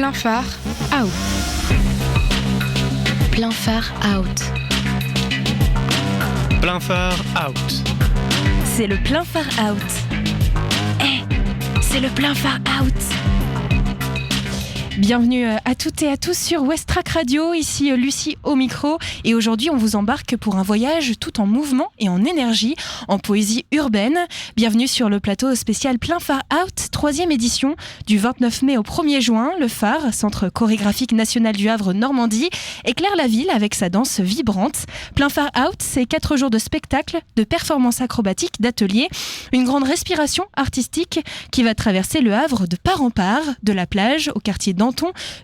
Plein phare, out. Plein phare, out. Plein phare, out. C'est le plein phare out. C'est le plein phare out. Bienvenue à toutes et à tous sur Westrack Radio, ici Lucie au micro, et aujourd'hui on vous embarque pour un voyage tout en mouvement et en énergie, en poésie urbaine. Bienvenue sur le plateau spécial Plein phare out, 3e édition, du 29 mai au 1er juin. Le phare, centre chorégraphique national du Havre Normandie, éclaire la ville avec sa danse vibrante. Plein phare out, c'est 4 jours de spectacles, de performances acrobatiques, d'ateliers, une grande respiration artistique qui va traverser le Havre de part en part, de la plage au quartier Danton,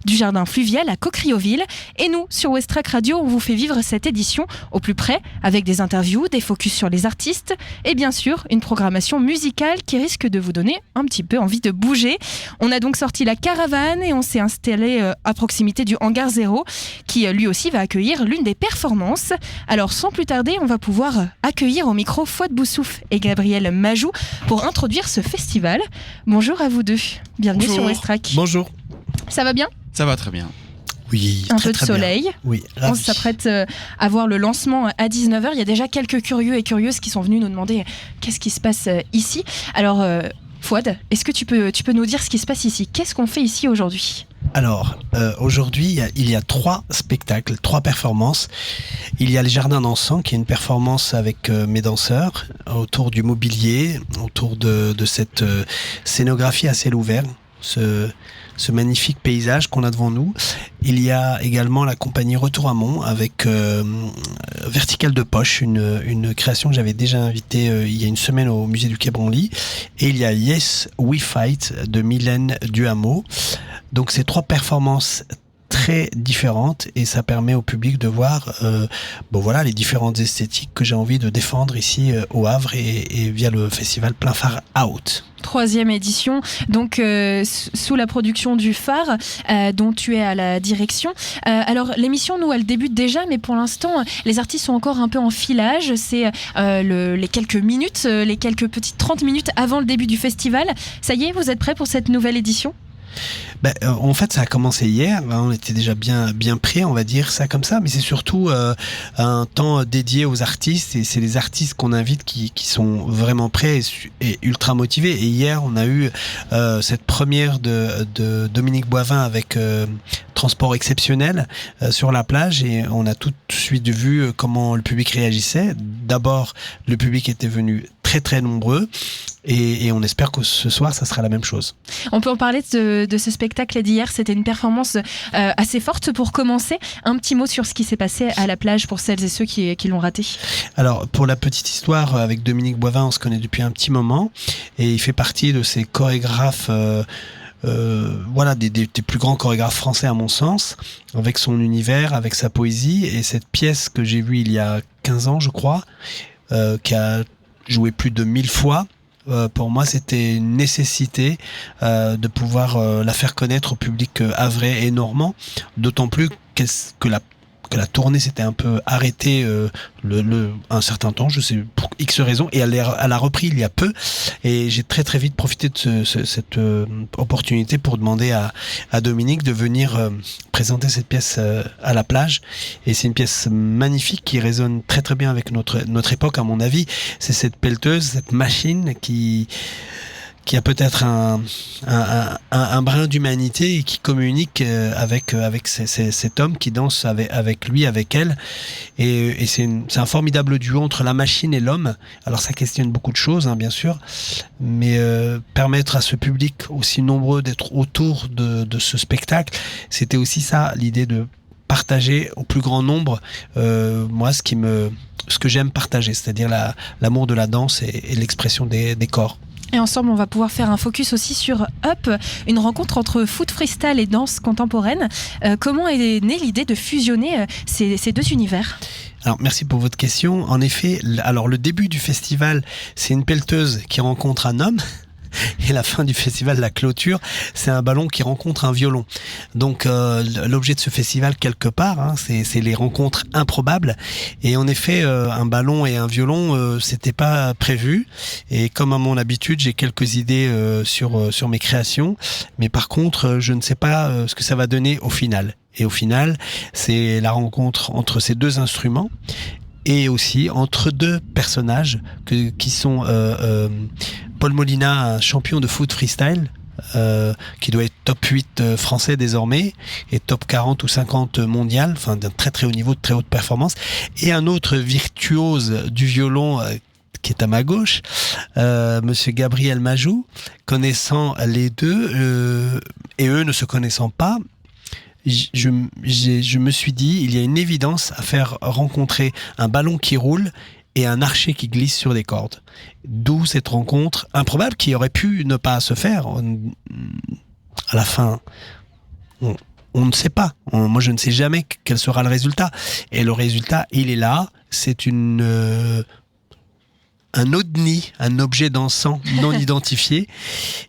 du jardin fluvial à Coquerioville. Et nous, sur Westrack Radio, on vous fait vivre cette édition au plus près, avec des interviews, des focus sur les artistes et bien sûr une programmation musicale qui risque de vous donner un petit peu envie de bouger. On a donc sorti la caravane et on s'est installé à proximité du hangar 0 qui lui aussi va accueillir l'une des performances. Alors sans plus tarder, on va pouvoir accueillir au micro Fouad Boussouf et Gabriel Majou pour introduire ce festival. Bonjour à vous deux, bienvenue sur Westrack. Bonjour. Ça va bien ? Ça va très bien. Oui, un très, peu de très soleil. Bien. Oui, on s'apprête à voir le lancement à 19h. Il y a déjà quelques curieux et curieuses qui sont venus nous demander qu'est-ce qui se passe ici. Alors, Fouad, est-ce que tu peux nous dire ce qui se passe ici ? Qu'est-ce qu'on fait ici aujourd'hui ? Alors, aujourd'hui, il y a 3 spectacles, 3 performances. Il y a les Jardins dansants, qui est une performance avec mes danseurs, autour du mobilier, autour de cette scénographie à ciel ouvert. Ce magnifique paysage qu'on a devant nous. Il y a également la compagnie Retour à Mont avec Vertical de Poche, une création que j'avais déjà invitée il y a une semaine au musée du Quai Branly. Et il y a Yes We Fight de Mylène Duhameau. Donc ces 3 performances très différentes et ça permet au public de voir les différentes esthétiques que j'ai envie de défendre ici au Havre et via le festival Plein phare out. 3e édition, donc sous la production du phare dont tu es à la direction. Alors l'émission, nous, elle débute déjà, mais pour l'instant, les artistes sont encore un peu en filage. C'est les quelques minutes, les quelques petites 30 minutes avant le début du festival. Ça y est, vous êtes prêts pour cette nouvelle édition ? En fait, ça a commencé hier. On était déjà bien prêts, on va dire ça comme ça. Mais c'est surtout un temps dédié aux artistes. Et c'est les artistes qu'on invite qui sont vraiment prêts et ultra motivés. Et hier, on a eu cette première de Dominique Boivin avec Transport exceptionnel sur la plage. Et on a tout de suite vu comment le public réagissait. D'abord, le public était venu très très nombreux. Et on espère que ce soir, ça sera la même chose. On peut en parler de ce spectacle d'hier. C'était une performance assez forte pour commencer. Un petit mot sur ce qui s'est passé à la plage pour celles et ceux qui l'ont raté. Alors, pour la petite histoire, avec Dominique Boivin, on se connaît depuis un petit moment. Et il fait partie de ces chorégraphes... des plus grands chorégraphes français à mon sens, avec son univers, avec sa poésie. Et cette pièce que j'ai vue il y a 15 ans, je crois, qui a joué plus de 1000 fois, pour moi c'était une nécessité de pouvoir la faire connaître au public havrais et normand, d'autant plus que la tournée s'était un peu arrêtée un certain temps, je sais pour X raisons, et elle a repris il y a peu, et j'ai très très vite profité de cette opportunité pour demander à Dominique de venir présenter cette pièce à la plage. Et c'est une pièce magnifique qui résonne très très bien avec notre époque, à mon avis. C'est cette pelleteuse, cette machine qui a peut-être un brin d'humanité et qui communique avec cet homme qui danse avec lui, avec elle. Et c'est un formidable duo entre la machine et l'homme. Alors ça questionne beaucoup de choses, bien sûr, mais permettre à ce public aussi nombreux d'être autour de ce spectacle, c'était aussi ça, l'idée de partager au plus grand nombre moi ce que j'aime partager, c'est-à-dire l'amour de la danse et l'expression des corps. Et ensemble, on va pouvoir faire un focus aussi sur Up, une rencontre entre foot freestyle et danse contemporaine. Comment est née l'idée de fusionner ces deux univers ? Alors, merci pour votre question. En effet, alors le début du festival, c'est une pelleteuse qui rencontre un homme. et la fin du festival, la clôture, c'est un ballon qui rencontre un violon. Donc l'objet de ce festival quelque part, hein, c'est les rencontres improbables. Et en effet, un ballon et un violon, c'était pas prévu. Et comme à mon habitude, j'ai quelques idées sur mes créations, mais par contre, je ne sais pas ce que ça va donner au final. Et au final, c'est la rencontre entre ces deux instruments et aussi entre deux personnages qui sont Paul Molina, un champion de foot freestyle, qui doit être top 8 français désormais et top 40 ou 50 mondial, enfin d'un très très haut niveau, de très haute performance, et un autre virtuose du violon qui est à ma gauche, monsieur Gabriel Majou. Connaissant les deux et eux ne se connaissant pas, je me suis dit, il y a une évidence à faire rencontrer un ballon qui roule et un archer qui glisse sur des cordes. D'où cette rencontre improbable qui aurait pu ne pas se faire. À la fin, on ne sait pas. Moi, je ne sais jamais quel sera le résultat. Et le résultat, il est là. C'est un ODNI, un objet dansant non identifié,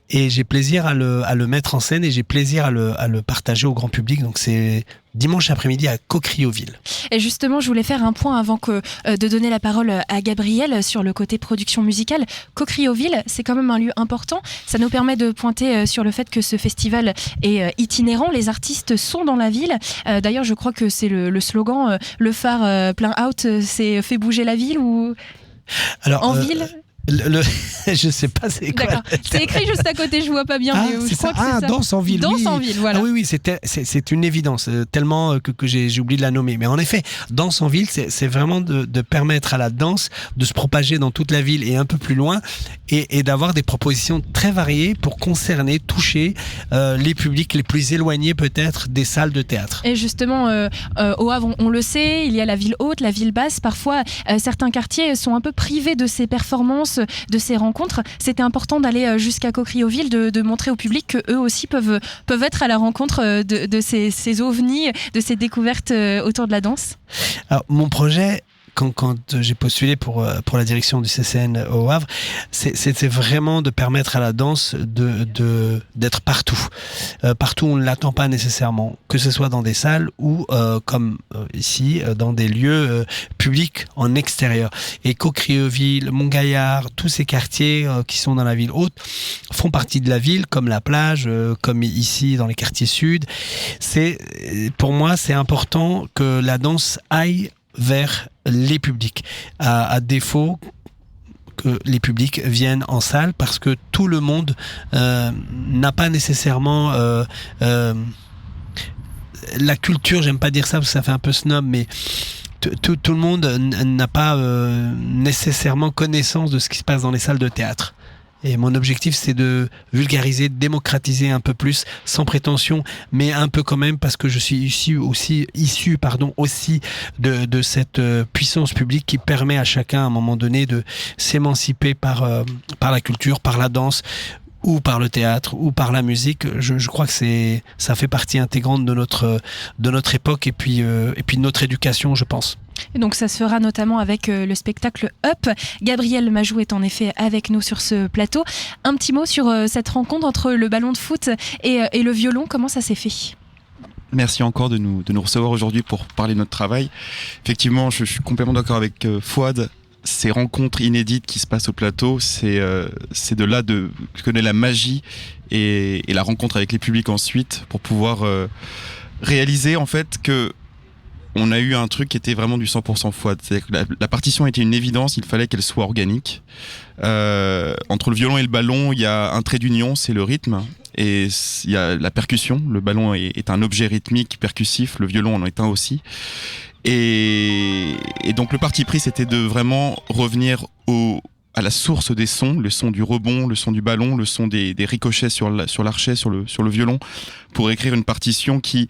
et j'ai plaisir à le mettre en scène et j'ai plaisir à le partager au grand public. Donc c'est dimanche après-midi à Cocrioville. Et justement, je voulais faire un point avant de donner la parole à Gabriel sur le côté production musicale. Cocrioville, c'est quand même un lieu important. Ça nous permet de pointer sur le fait que ce festival est itinérant. Les artistes sont dans la ville. D'ailleurs, je crois que c'est le slogan, le phare plein out, c'est fait bouger la ville ou... Alors, en ville je sais pas c'est quoi. D'accord. C'est écrit juste à côté, je vois pas bien. Mais je crois que c'est ça. Danse en ville. Danse en ville, voilà. Ah oui, c'est une évidence, tellement que j'ai oublié de la nommer. Mais en effet, danse en ville, c'est vraiment de permettre à la danse de se propager dans toute la ville et un peu plus loin, et d'avoir des propositions très variées pour concerner, toucher les publics les plus éloignés peut-être des salles de théâtre. Et justement, au Havre, on le sait, il y a la ville haute, la ville basse. Parfois, certains quartiers sont un peu privés de ces performances, de ces rencontres. C'était important d'aller jusqu'à Cocrioville, de montrer au public qu'eux aussi peuvent être à la rencontre de ces ovnis, de ces découvertes autour de la danse. Alors, mon projet, quand j'ai postulé pour la direction du CCN au Havre, c'était vraiment de permettre à la danse d'être partout. Partout où on ne l'attend pas nécessairement, que ce soit dans des salles ou comme ici, dans des lieux publics en extérieur. Et Cocrioville, Montgaillard, tous ces quartiers qui sont dans la ville haute font partie de la ville, comme la plage, comme ici dans les quartiers sud. Pour moi, c'est important que la danse aille vers les publics, à défaut que les publics viennent en salle, parce que tout le monde n'a pas nécessairement la culture, j'aime pas dire ça parce que ça fait un peu snob, mais tout le monde n'a pas nécessairement connaissance de ce qui se passe dans les salles de théâtre. Et mon objectif, c'est de vulgariser, de démocratiser un peu plus, sans prétention, mais un peu quand même, parce que je suis issu aussi de cette puissance publique qui permet à chacun, à un moment donné, de s'émanciper par la culture, par la danse, ou par le théâtre, ou par la musique. Je crois que ça fait partie intégrante de notre époque et puis de notre éducation, je pense. Et donc ça se fera notamment avec le spectacle Up. Gabriel Majou est en effet avec nous sur ce plateau. Un petit mot sur cette rencontre entre le ballon de foot et le violon, comment ça s'est fait ? Merci encore de nous recevoir aujourd'hui pour parler de notre travail. Effectivement, je suis complètement d'accord avec Fouad. Ces rencontres inédites qui se passent au plateau, c'est de là que naît la magie et la rencontre avec les publics ensuite, pour pouvoir réaliser en fait que on a eu un truc qui était vraiment du 100% Fouad. C'est-à-dire que la partition était une évidence, il fallait qu'elle soit organique. Entre le violon et le ballon, il y a un trait d'union, c'est le rythme. Et il y a la percussion. Le ballon est un objet rythmique, percussif. Le violon en est un aussi. Et donc le parti pris, c'était de vraiment revenir à la source des sons, le son du rebond, le son du ballon, le son des ricochets sur l'archet, sur le violon, pour écrire une partition qui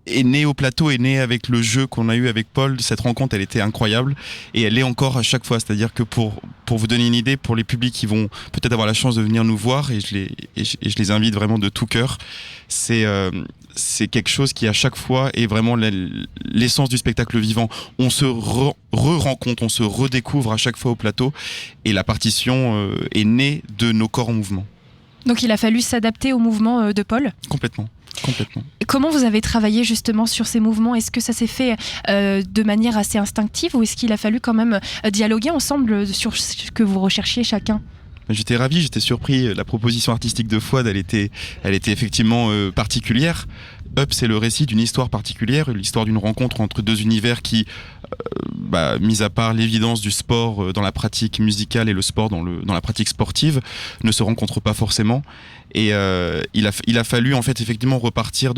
est née au plateau, est née avec le jeu qu'on a eu avec Paul. Cette rencontre, elle était incroyable et elle est encore à chaque fois. C'est-à-dire que pour vous donner une idée, pour les publics qui vont peut-être avoir la chance de venir nous voir, et je les invite vraiment de tout cœur, c'est quelque chose qui à chaque fois est vraiment l'essence du spectacle vivant. On se re-rencontre, on se redécouvre à chaque fois au plateau et la partition est née de nos corps en mouvement. Donc il a fallu s'adapter au mouvement de Paul. Complètement. Et comment vous avez travaillé justement sur ces mouvements ? Est-ce que ça s'est fait de manière assez instinctive ou est-ce qu'il a fallu quand même dialoguer ensemble sur ce que vous recherchiez chacun ? J'étais ravi, j'étais surpris. La proposition artistique de Fouad, elle était effectivement particulière. Up, c'est le récit d'une histoire particulière, l'histoire d'une rencontre entre deux univers qui, mis à part l'évidence du sport dans la pratique musicale et le sport dans la pratique sportive, ne se rencontrent pas forcément. Et il a fallu en fait effectivement repartir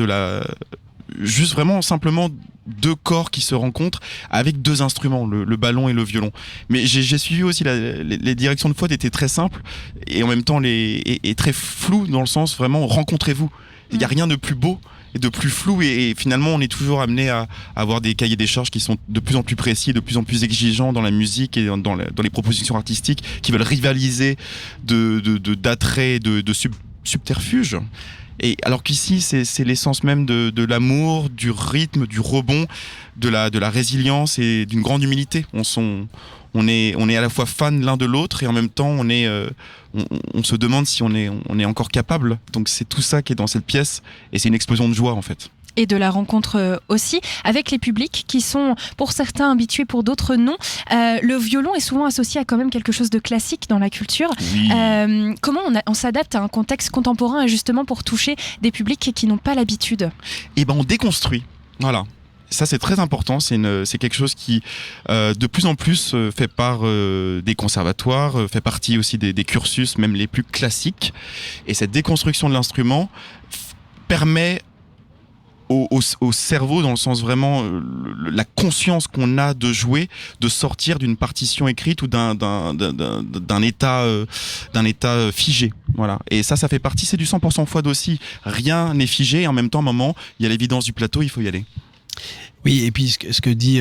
juste vraiment simplement deux corps qui se rencontrent avec deux instruments, le ballon et le violon. Mais j'ai suivi aussi les directions de Fouad étaient très simples et en même temps et très floues dans le sens vraiment rencontrez-vous. Il n'y a rien de plus beau et de plus flou et finalement on est toujours amené à avoir des cahiers des charges qui sont de plus en plus précis, de plus en plus exigeants dans la musique et dans les propositions artistiques qui veulent rivaliser d'attrait, de subterfuge. Et alors qu'ici, c'est l'essence même de l'amour, du rythme, du rebond, de la résilience et d'une grande humilité. On est à la fois fan l'un de l'autre et en même temps, on se demande si on est encore capable. Donc c'est tout ça qui est dans cette pièce et c'est une explosion de joie en fait. Et de la rencontre aussi avec les publics qui sont pour certains habitués, pour d'autres non. Le violon est souvent associé à quand même quelque chose de classique dans la culture. Oui. Comment on s'adapte à un contexte contemporain justement pour toucher des publics qui n'ont pas l'habitude ? Eh ben on déconstruit. Voilà. Ça c'est très important, c'est quelque chose qui de plus en plus fait part des conservatoires, fait partie aussi des cursus même les plus classiques. Et cette déconstruction de l'instrument permet au cerveau, dans le sens vraiment la conscience qu'on a de jouer, de sortir d'une partition écrite ou d'un état figé. Voilà. Et ça fait partie, c'est du 100% Fouad aussi. Rien n'est figé et en même temps, à un moment, il y a l'évidence du plateau, il faut y aller. Oui, et puis ce que dit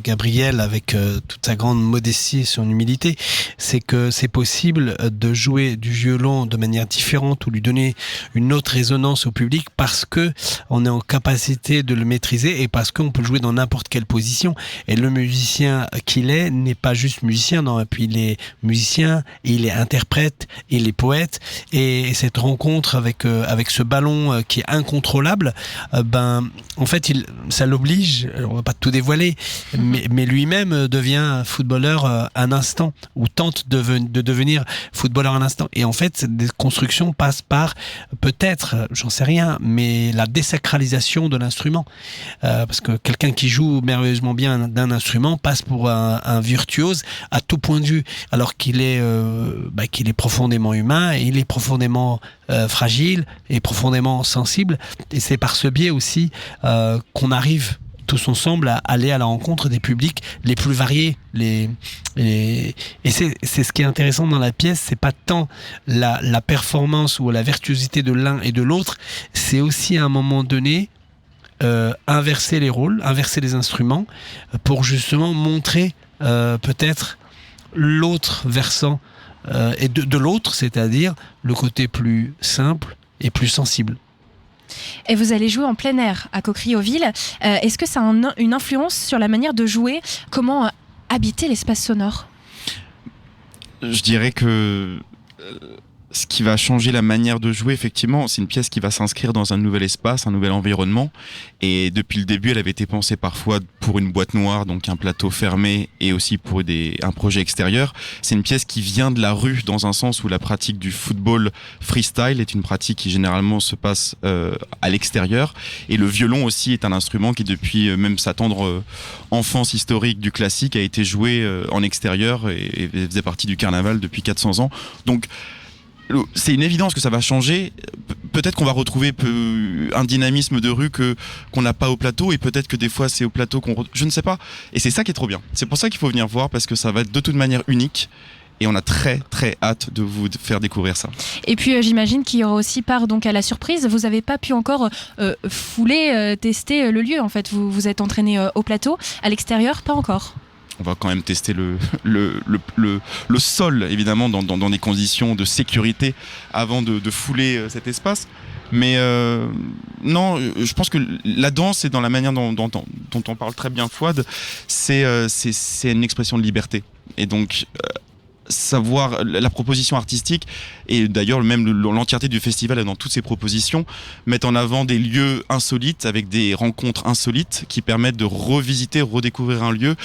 Gabriel avec toute sa grande modestie et son humilité, c'est que c'est possible de jouer du violon de manière différente ou lui donner une autre résonance au public parce que on est en capacité de le maîtriser et parce qu'on peut le jouer dans n'importe quelle position. Et le musicien qu'il est n'est pas juste musicien, non, et puis il est musicien, il est interprète, il est poète, et cette rencontre avec ce ballon qui est incontrôlable, en fait, ça l'oblige. On va pas tout dévoiler, mais lui-même devient footballeur un instant ou tente de devenir footballeur un instant. Et en fait, cette déconstruction passe par peut-être, j'en sais rien, mais la désacralisation de l'instrument. Parce que quelqu'un qui joue merveilleusement bien d'un instrument passe pour un virtuose à tout point de vue, alors qu'il est profondément humain et il est profondément fragile et profondément sensible. Et c'est par ce biais aussi qu'on arrive tous ensemble à aller à la rencontre des publics les plus variés. Et c'est ce qui est intéressant dans la pièce, c'est pas tant la performance ou la virtuosité de l'un et de l'autre, c'est aussi à un moment donné inverser les rôles, inverser les instruments pour justement montrer peut-être l'autre versant et de l'autre, c'est-à-dire le côté plus simple et plus sensible. Et vous allez jouer en plein air à Coqueriville. Est-ce que ça a une influence sur la manière de jouer ? Comment habiter l'espace sonore ? Je dirais que ce qui va changer la manière de jouer, effectivement, c'est une pièce qui va s'inscrire dans un nouvel espace, un nouvel environnement. Et depuis le début, elle avait été pensée parfois pour une boîte noire, donc un plateau fermé, et aussi pour un projet extérieur. C'est une pièce qui vient de la rue, dans un sens où la pratique du football freestyle est une pratique qui généralement se passe à l'extérieur. Et le violon aussi est un instrument qui, depuis même sa tendre enfance historique du classique, a été joué en extérieur et faisait partie du carnaval depuis 400 ans. Donc, c'est une évidence que ça va changer. Peut-être qu'on va retrouver un dynamisme de rue qu'on n'a pas au plateau, et peut-être que des fois c'est au plateau je ne sais pas. Et c'est ça qui est trop bien. C'est pour ça qu'il faut venir voir, parce que ça va être de toute manière unique. Et on a très très hâte de vous faire découvrir ça. Et puis j'imagine qu'il y aura aussi part donc à la surprise. Vous n'avez pas pu encore fouler, tester le lieu en fait. Vous êtes entraîné au plateau, à l'extérieur pas encore. On va quand même tester le sol, évidemment, dans des conditions de sécurité avant de fouler cet espace. Mais non, je pense que la danse, c'est dans la manière dont on parle très bien Fouad, c'est une expression de liberté. Et donc, savoir la proposition artistique, et d'ailleurs même l'entièreté du festival dans toutes ses propositions, mettent en avant des lieux insolites avec des rencontres insolites qui permettent de revisiter, redécouvrir un lieu.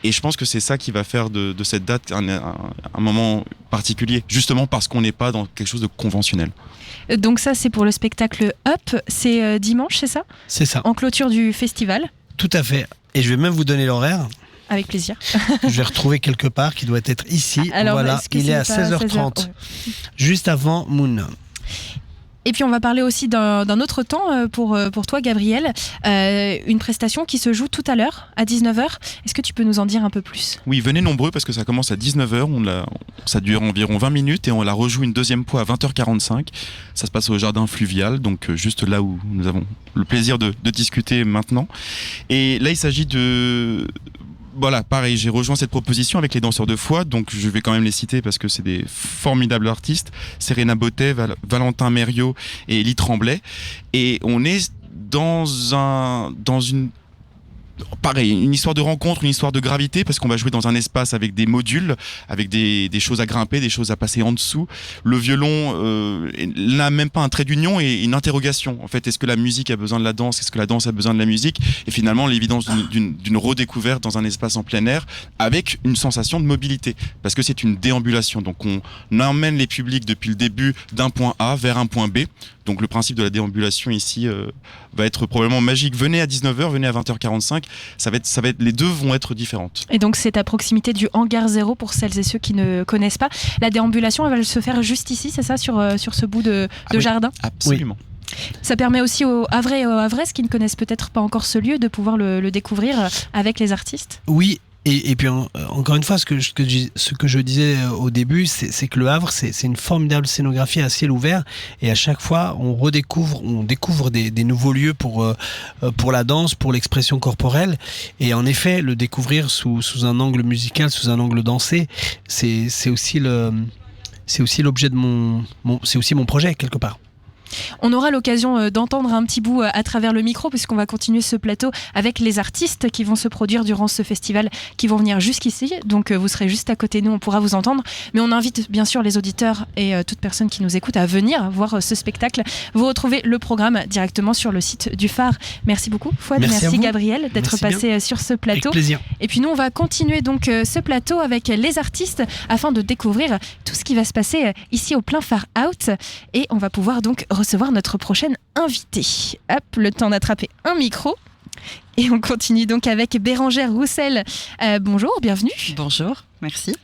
Et je pense que c'est ça qui va faire de cette date un moment particulier, justement parce qu'on n'est pas dans quelque chose de conventionnel. Donc ça, c'est pour le spectacle Up, c'est dimanche, c'est ça ? C'est ça. En clôture du festival ? Tout à fait. Et je vais même vous donner l'horaire. Avec plaisir. Je vais retrouver quelque part qui doit être ici. Alors, voilà, il est à 16h30, ouais. Juste avant Moon. Et puis on va parler aussi d'un autre temps pour toi Gabriel, une prestation qui se joue tout à l'heure à 19h. Est-ce que tu peux nous en dire un peu plus ? Oui, venez nombreux parce que ça commence à 19h, ça dure environ 20 minutes et on la rejoue une deuxième fois à 20h45. Ça se passe au jardin fluvial, donc juste là où nous avons le plaisir de discuter maintenant. Et là il s'agit de... Voilà, pareil, j'ai rejoint cette proposition avec les danseurs de Fouad, donc je vais quand même les citer parce que c'est des formidables artistes. Serena Bottet, Valentin Mériot et Elie Tremblay. Et on est dans une... Pareil, une histoire de rencontre, une histoire de gravité, parce qu'on va jouer dans un espace avec des modules, avec des choses à grimper, des choses à passer en dessous. Le violon n'a même pas un trait d'union et une interrogation. En fait, est-ce que la musique a besoin de la danse ? Est-ce que la danse a besoin de la musique ? Et finalement, l'évidence d'une redécouverte dans un espace en plein air, avec une sensation de mobilité, parce que c'est une déambulation. Donc on emmène les publics depuis le début d'un point A vers un point B. Donc le principe de la déambulation ici va être probablement magique. Venez à 19h, venez à 20h45. Les deux vont être différentes. Et donc c'est à proximité du Hangar 0 pour celles et ceux qui ne connaissent pas. La déambulation, elle va se faire juste ici, c'est ça, sur ce bout de oui, jardin ? Absolument. Oui. Ça permet aussi aux Havrais et aux Havraises qui ne connaissent peut-être pas encore ce lieu de pouvoir le découvrir avec les artistes. Oui. Et puis encore une fois, ce que je disais au début, c'est que le Havre, c'est une formidable scénographie à ciel ouvert, et à chaque fois on découvre des nouveaux lieux pour la danse, pour l'expression corporelle, et en effet le découvrir sous un angle musical, sous un angle dansé, c'est aussi l'objet de c'est aussi mon projet quelque part. On aura l'occasion d'entendre un petit bout à travers le micro, puisqu'on va continuer ce plateau avec les artistes qui vont se produire durant ce festival, qui vont venir jusqu'ici. Donc vous serez juste à côté de nous, on pourra vous entendre. Mais on invite bien sûr les auditeurs et toute personne qui nous écoute à venir voir ce spectacle. Vous retrouvez le programme directement sur le site du Phare. Merci beaucoup Fouad, merci Gabriel d'être passé sur ce plateau. Avec plaisir. Et puis nous on va continuer donc ce plateau avec les artistes afin de découvrir tout ce qui va se passer ici au plein Phare Out. Et on va pouvoir donc recevoir notre prochaine invitée. Hop, le temps d'attraper un micro. Et on continue donc avec Bérangère Roussel. Bonjour, bienvenue. Bonjour, merci.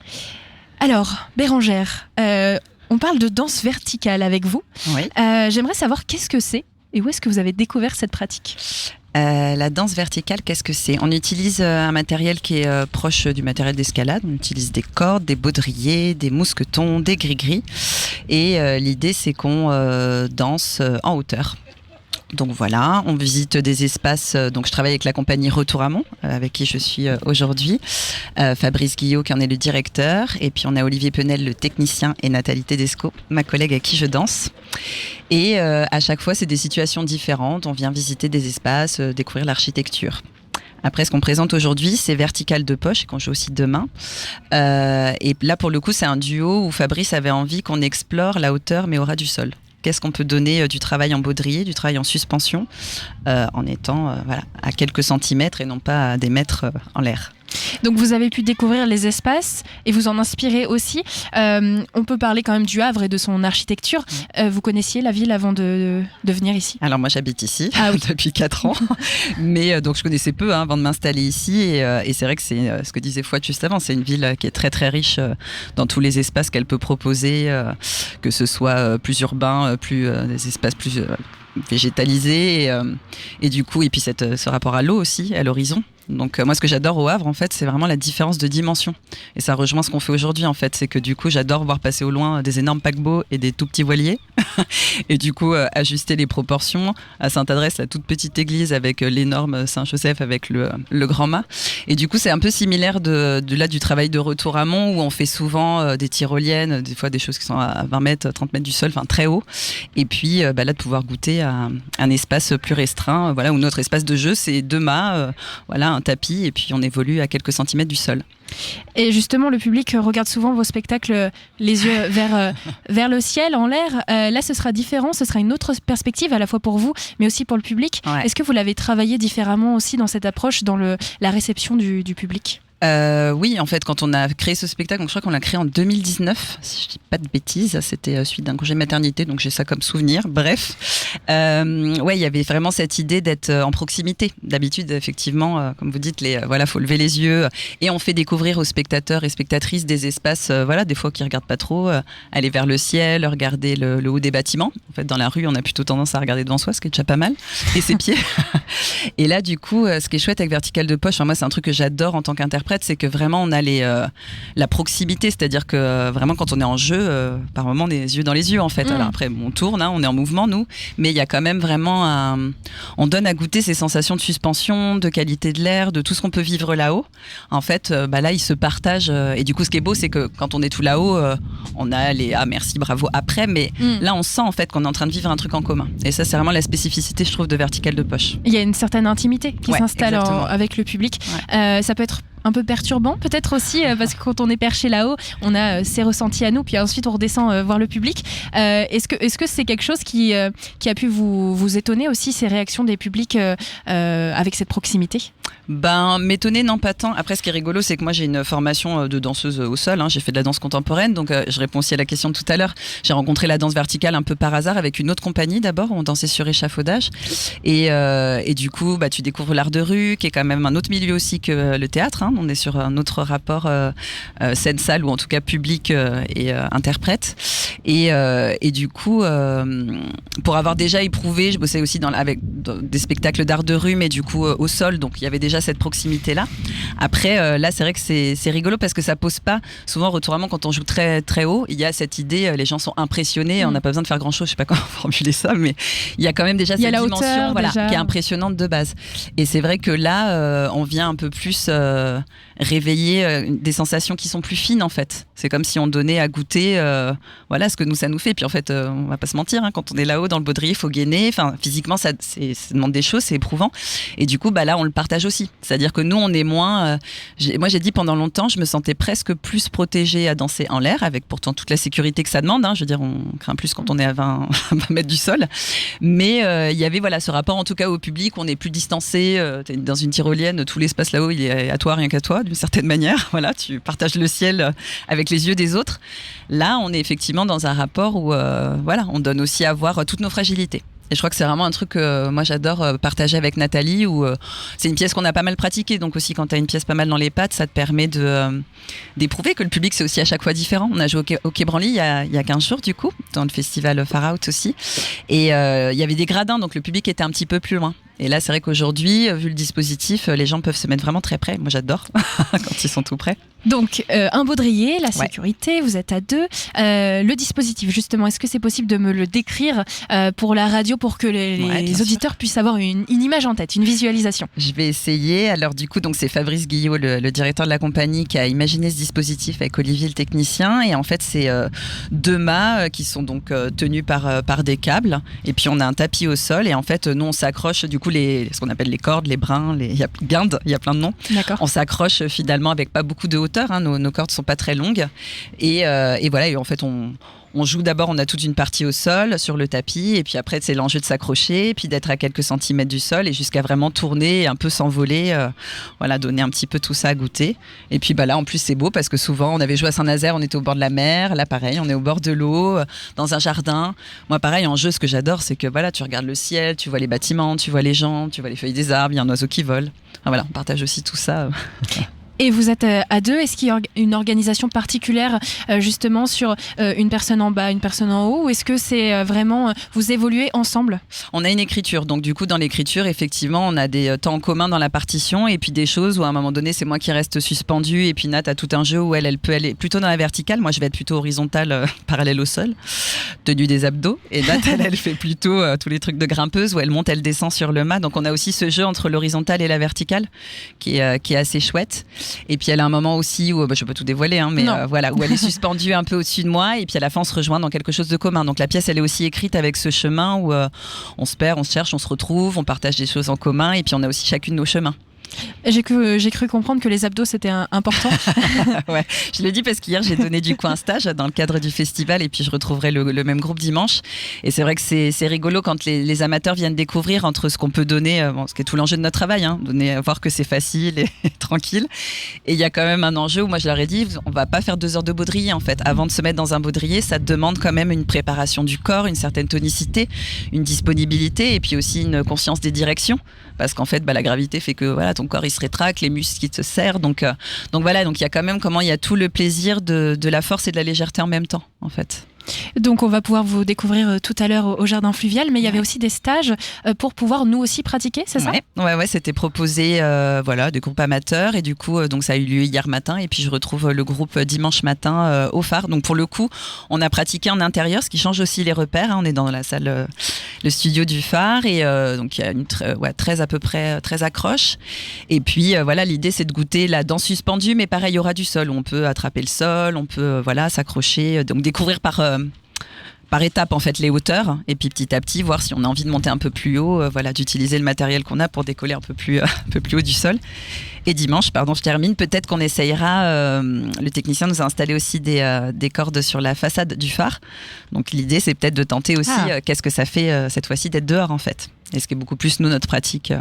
Alors, Bérangère, on parle de danse verticale avec vous. Oui. J'aimerais savoir qu'est-ce que c'est et où est-ce que vous avez découvert cette pratique ? La danse verticale, qu'est-ce que c'est ? On utilise un matériel qui est proche du matériel d'escalade. On utilise des cordes, des baudriers, des mousquetons, des gris-gris. Et l'idée, c'est qu'on danse en hauteur. Donc voilà, on visite des espaces. Donc je travaille avec la compagnie Retour à Mont, avec qui je suis aujourd'hui. Fabrice Guillot, qui en est le directeur. Et puis on a Olivier Penel, le technicien, et Nathalie Tedesco, ma collègue avec qui je danse. Et à chaque fois, c'est des situations différentes. On vient visiter des espaces, découvrir l'architecture. Après, ce qu'on présente aujourd'hui, c'est Vertical de poche, qu'on joue aussi demain. Et là, pour le coup, c'est un duo où Fabrice avait envie qu'on explore la hauteur, mais au ras du sol. Qu'est-ce qu'on peut donner du travail en baudrier, du travail en suspension, en étant à quelques centimètres et non pas à des mètres en l'air. Donc vous avez pu découvrir les espaces et vous en inspirer aussi. On peut parler quand même du Havre et de son architecture. Vous connaissiez la ville avant de venir ici ? Alors moi j'habite ici oui. depuis 4 ans, mais donc je connaissais peu avant de m'installer ici et c'est vrai que c'est ce que disait Fouad juste avant, c'est une ville qui est très très riche dans tous les espaces qu'elle peut proposer, que ce soit plus urbain, des espaces plus végétalisés et du coup et puis ce rapport à l'eau aussi, à l'horizon. Donc moi, ce que j'adore au Havre, en fait, c'est vraiment la différence de dimension. Et ça rejoint ce qu'on fait aujourd'hui, en fait. C'est que du coup, j'adore voir passer au loin des énormes paquebots et des tout petits voiliers. Et du coup, ajuster les proportions. À Sainte-Adresse, la toute petite église avec l'énorme Saint-Joseph avec le grand mât. Et du coup, c'est un peu similaire du travail de retour amont où on fait souvent des tyroliennes, des fois des choses qui sont à 20 mètres, 30 mètres du sol, enfin très haut. Et puis là, de pouvoir goûter à un espace plus restreint, voilà, où notre espace de jeu, c'est 2 mâts, voilà, un tapis, et puis on évolue à quelques centimètres du sol. Et justement, le public regarde souvent vos spectacles les yeux vers le ciel, en l'air. Là, ce sera différent, ce sera une autre perspective à la fois pour vous, mais aussi pour le public. Ouais. Est-ce que vous l'avez travaillé différemment aussi dans cette approche, dans la réception du public ? Oui, en fait, quand on a créé ce spectacle, donc je crois qu'on l'a créé en 2019, si je dis pas de bêtises, c'était suite d'un congé maternité, donc j'ai ça comme souvenir. Bref, ouais, il y avait vraiment cette idée d'être en proximité. D'habitude, effectivement, comme vous dites, faut lever les yeux et on fait découvrir aux spectateurs et spectatrices des espaces, des fois qui regardent pas trop, aller vers le ciel, regarder le haut des bâtiments. En fait, dans la rue, on a plutôt tendance à regarder devant soi, ce qui est déjà pas mal, et ses pieds. Et là, du coup, ce qui est chouette avec Vertical de Poche, moi, c'est un truc que j'adore en tant qu'interprète, c'est que vraiment on a la proximité, c'est-à-dire que vraiment quand on est en jeu, par moment on est les yeux dans les yeux en fait. Alors après on tourne, on est en mouvement nous, mais il y a quand même vraiment on donne à goûter ces sensations de suspension, de qualité de l'air, de tout ce qu'on peut vivre là-haut. En fait, là ils se partagent et du coup ce qui est beau c'est que quand on est tout là-haut, on a les merci, bravo après, mais là on sent en fait qu'on est en train de vivre un truc en commun. Et ça c'est vraiment la spécificité je trouve de Vertical de Poche. Il y a une certaine intimité qui s'installe avec le public. Ouais. Ça peut être un peu perturbant peut-être aussi parce que quand on est perché là-haut on a ses ressentis à nous puis ensuite on redescend voir le public. Est-ce que c'est quelque chose qui a pu vous étonner aussi, ces réactions des publics avec cette proximité? M'étonner, non pas tant. Après, ce qui est rigolo, c'est que moi j'ai une formation de danseuse au sol, j'ai fait de la danse contemporaine, donc je réponds aussi à la question de tout à l'heure. J'ai rencontré la danse verticale un peu par hasard avec une autre compagnie d'abord, on dansait sur échafaudage et du coup tu découvres l'art de rue qui est quand même un autre milieu aussi que le théâtre, on est sur un autre rapport scène-salle ou en tout cas public et interprète et du coup pour avoir déjà éprouvé, je bossais aussi avec des spectacles d'art de rue mais du coup au sol, donc il y avait déjà cette proximité là. Après là c'est vrai que c'est rigolo parce que ça pose pas souvent retournement quand on joue très très haut, il y a cette idée, les gens sont impressionnés, on n'a pas besoin de faire grand chose, je sais pas comment formuler ça, mais il y a quand même déjà cette dimension qui est impressionnante de base. Et c'est vrai que là on vient un peu plus réveiller des sensations qui sont plus fines en fait. C'est comme si on donnait à goûter ce que nous ça nous fait. Puis en fait on va pas se mentir, quand on est là-haut dans le baudrier, il faut gainer, physiquement ça demande des choses, c'est éprouvant. Et du coup là on le partage aussi. C'est-à-dire que nous on est moins moi j'ai dit pendant longtemps je me sentais presque plus protégée à danser en l'air avec pourtant toute la sécurité que ça demande, je veux dire on craint plus quand on est à 20 mètres du sol. Mais il y avait ce rapport en tout cas au public, on est plus distancé, t'es dans une tyrolienne, tout l'espace là-haut il est à toi, rien qu'à toi d'une certaine manière, tu partages le ciel avec les yeux des autres. Là on est effectivement dans un rapport où on donne aussi à voir toutes nos fragilités. Et je crois que c'est vraiment un truc que moi j'adore partager avec Nathalie, où c'est une pièce qu'on a pas mal pratiquée, donc aussi quand tu as une pièce pas mal dans les pattes, ça te permet d'éprouver que le public c'est aussi à chaque fois différent. On a joué au Quai Branly il y a 15 jours du coup, dans le festival Far Out aussi, et il y avait des gradins, donc le public était un petit peu plus loin. Et là c'est vrai qu'aujourd'hui, vu le dispositif, les gens peuvent se mettre vraiment très près. Moi j'adore quand ils sont tout près. Donc un baudrier, la sécurité, vous êtes à 2. Le dispositif justement, est-ce que c'est possible de me le décrire pour la radio, pour que les auditeurs puissent avoir une image en tête, une visualisation? Je vais essayer. Alors du coup, donc c'est Fabrice Guillot, le directeur de la compagnie, qui a imaginé ce dispositif avec Olivier le technicien. Et en fait c'est 2 mâts qui sont donc tenus par des câbles. Et puis on a un tapis au sol. Et en fait nous on s'accroche du coup ce qu'on appelle les cordes, les brins, il y a guindes, il y a plein de noms. D'accord. On s'accroche finalement avec pas beaucoup de hauteur, nos cordes sont pas très longues et voilà, et en fait on joue d'abord, on a toute une partie au sol sur le tapis et puis après c'est l'enjeu de s'accrocher, puis d'être à quelques centimètres du sol et jusqu'à vraiment tourner et un peu s'envoler, donner un petit peu tout ça à goûter. Et puis là en plus c'est beau parce que souvent on avait joué à Saint-Nazaire, on était au bord de la mer, là pareil on est au bord de l'eau, dans un jardin. Moi pareil en jeu, ce que j'adore c'est que tu regardes le ciel, tu vois les bâtiments, tu vois les gens, tu vois les feuilles des arbres, il y a un oiseau qui vole. On partage aussi tout ça. Et vous êtes à deux, est-ce qu'il y a une organisation particulière justement sur une personne en bas, une personne en haut, ou est-ce que c'est vraiment vous évoluez ensemble? On a une écriture, donc du coup dans l'écriture effectivement on a des temps en commun dans la partition et puis des choses où à un moment donné c'est moi qui reste suspendue et puis Nat a tout un jeu où elle peut aller plutôt dans la verticale, moi je vais être plutôt horizontale parallèle au sol, tenue des abdos, et Nat elle fait plutôt tous les trucs de grimpeuse où elle monte, elle descend sur le mât, donc on a aussi ce jeu entre l'horizontale et la verticale qui est assez chouette. Et puis elle a un moment aussi où, je peux pas tout dévoiler, mais voilà, où elle est suspendue un peu au-dessus de moi et puis à la fin on se rejoint dans quelque chose de commun. Donc la pièce elle est aussi écrite avec ce chemin où on se perd, on se cherche, on se retrouve, on partage des choses en commun et puis on a aussi chacune nos chemins. J'ai cru comprendre que les abdos c'était important. Ouais, je le dis parce qu'hier j'ai donné du coup un stage dans le cadre du festival et puis je retrouverai le même groupe dimanche. Et c'est vrai que c'est rigolo quand les amateurs viennent découvrir entre ce qu'on peut donner, ce qui est tout l'enjeu de notre travail, voir que c'est facile et tranquille. Et il y a quand même un enjeu où moi je leur ai dit, on va pas faire 2 heures de baudrier en fait. Avant de se mettre dans un baudrier, ça demande quand même une préparation du corps, une certaine tonicité, une disponibilité et puis aussi une conscience des directions. Parce qu'en fait, la gravité fait que voilà, ton corps il se rétracte, les muscles qui te serrent. Donc voilà, donc il y a quand même il y a tout le plaisir de la force et de la légèreté en même temps, en fait. Donc on va pouvoir vous découvrir tout à l'heure au Jardin Fluvial, mais il y avait aussi des stages pour pouvoir nous aussi pratiquer, c'est ça ? Ouais, c'était proposé des groupes amateurs et du coup donc ça a eu lieu hier matin et puis je retrouve le groupe dimanche matin au phare. Donc pour le coup, on a pratiqué en intérieur, ce qui change aussi les repères, on est dans la salle, le studio du phare et donc il y a une 13 à peu près 13 accroches et puis l'idée c'est de goûter la danse suspendue mais pareil il y aura du sol, on peut attraper le sol, on peut s'accrocher, donc découvrir par étapes en fait les hauteurs et puis petit à petit voir si on a envie de monter un peu plus haut, d'utiliser le matériel qu'on a pour décoller un peu plus haut du sol. Et dimanche, je termine, peut-être qu'on essayera, le technicien nous a installé aussi des cordes sur la façade du phare. Donc l'idée c'est peut-être de tenter aussi qu'est-ce que ça fait cette fois-ci d'être dehors en fait. Et ce qui est beaucoup plus nous notre pratique.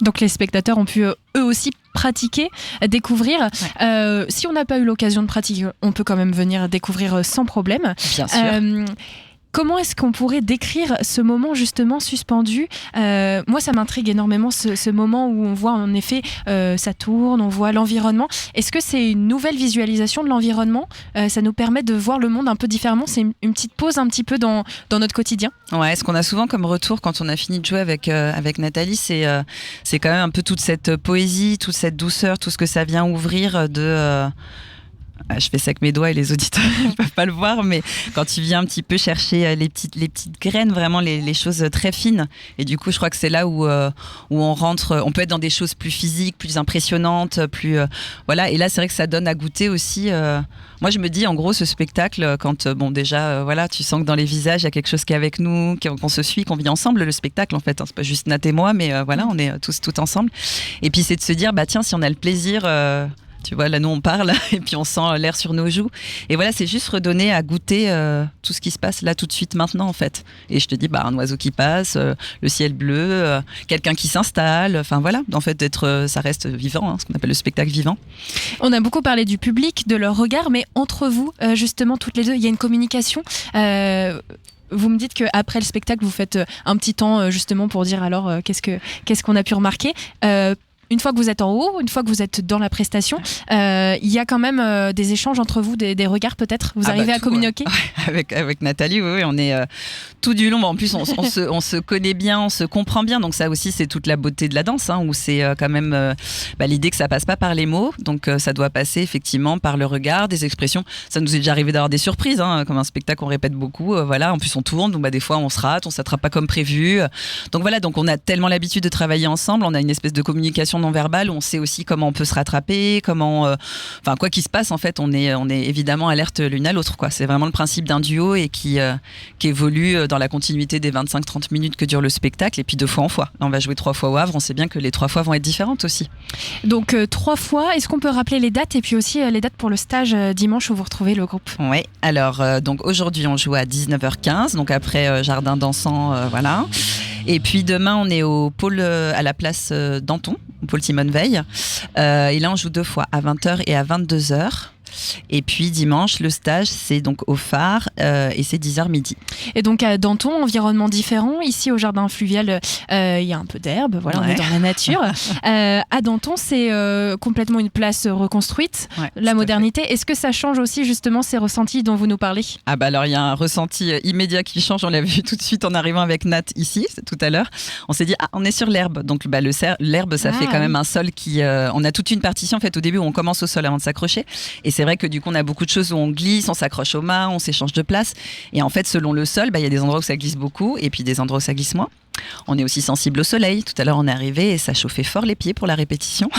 Donc les spectateurs ont pu eux aussi pratiquer, découvrir. Ouais. Si on n'a pas eu l'occasion de pratiquer, on peut quand même venir découvrir sans problème. Bien sûr. Comment est-ce qu'on pourrait décrire ce moment justement suspendu ? Moi, ça m'intrigue énormément ce moment où on voit en effet ça tourne, on voit l'environnement. Est-ce que c'est une nouvelle visualisation de l'environnement ? Ça nous permet de voir le monde un peu différemment. C'est une petite pause un petit peu dans notre quotidien. Ouais, ce qu'on a souvent comme retour quand on a fini de jouer avec Nathalie, c'est quand même un peu toute cette poésie, toute cette douceur, tout ce que ça vient ouvrir de... je fais ça avec mes doigts et les auditeurs ne peuvent pas le voir, mais quand tu viens un petit peu chercher les petites graines, vraiment les choses très fines. Et du coup, je crois que c'est là où on rentre. On peut être dans des choses plus physiques, plus impressionnantes, plus voilà. Et là, c'est vrai que ça donne à goûter aussi. Moi, je me dis, en gros, ce spectacle, quand tu sens que dans les visages, il y a quelque chose qui est avec nous, qu'on se suit, qu'on vit ensemble le spectacle, en fait. C'est pas juste Nat et moi, mais on est tous tout ensemble. Et puis, c'est de se dire, tiens, si on a le plaisir. Tu vois, là, nous, on parle et puis on sent l'air sur nos joues. Et voilà, c'est juste redonner à goûter tout ce qui se passe là, tout de suite, maintenant, en fait. Et je te dis, un oiseau qui passe, le ciel bleu, quelqu'un qui s'installe. Enfin, voilà, en fait, ça reste vivant, ce qu'on appelle le spectacle vivant. On a beaucoup parlé du public, de leur regard, mais entre vous, justement, toutes les deux, il y a une communication. Vous me dites qu'après le spectacle, vous faites un petit temps, justement, pour dire alors, qu'est-ce qu'on a pu remarquer une fois que vous êtes en haut, une fois que vous êtes dans la prestation, il y a quand même des échanges entre vous, des regards peut-être. Vous arrivez à communiquer avec Nathalie, oui, on est tout du long. En plus, on se connaît bien, on se comprend bien. Donc ça aussi, c'est toute la beauté de la danse, où c'est quand même l'idée que ça passe pas par les mots. Donc ça doit passer effectivement par le regard, des expressions. Ça nous est déjà arrivé d'avoir des surprises, comme un spectacle, on répète beaucoup. En plus, on tourne, donc des fois, on se rate, on s'attrape pas comme prévu. Donc voilà, donc on a tellement l'habitude de travailler ensemble, on a une espèce de communication non verbal, on sait aussi comment on peut se rattraper, quoi qu'il se passe, en fait, on est évidemment alerte l'une à l'autre, quoi. C'est vraiment le principe d'un duo et qui évolue dans la continuité des 25-30 minutes que dure le spectacle, et puis 2 fois en fois. Là, on va jouer 3 fois au Havre, on sait bien que les 3 fois vont être différentes aussi. Donc 3 fois, est-ce qu'on peut rappeler les dates et puis aussi les dates pour le stage dimanche où vous retrouvez le groupe ? Oui, alors donc aujourd'hui on joue à 19h15, donc après Jardin dansant, voilà. Et puis demain on est au pôle à la place Danton, au pôle Simone Veil. Et là on joue 2 fois, à 20h et à 22h. Et puis dimanche, le stage, c'est donc au phare et c'est 10h midi. Et donc à Danton, environnement différent. Ici, au jardin fluvial, il y a un peu d'herbe. Voilà, on est dans la nature. À Danton, c'est complètement une place reconstruite. La modernité. Est-ce que ça change aussi justement ces ressentis dont vous nous parlez ? Ah bah alors il y a un ressenti immédiat qui change. On l'a vu tout de suite en arrivant avec Nat ici, tout à l'heure. On s'est dit on est sur l'herbe. Donc l'herbe, ça fait quand même un sol qui. On a toute une partition en fait au début où on commence au sol avant de s'accrocher. Et c'est vrai que du coup on a beaucoup de choses où on glisse, on s'accroche aux mains, on s'échange de place. Et en fait selon le sol, il y a des endroits où ça glisse beaucoup et puis des endroits où ça glisse moins. On est aussi sensible au soleil. Tout à l'heure, on est arrivé et ça chauffait fort les pieds pour la répétition.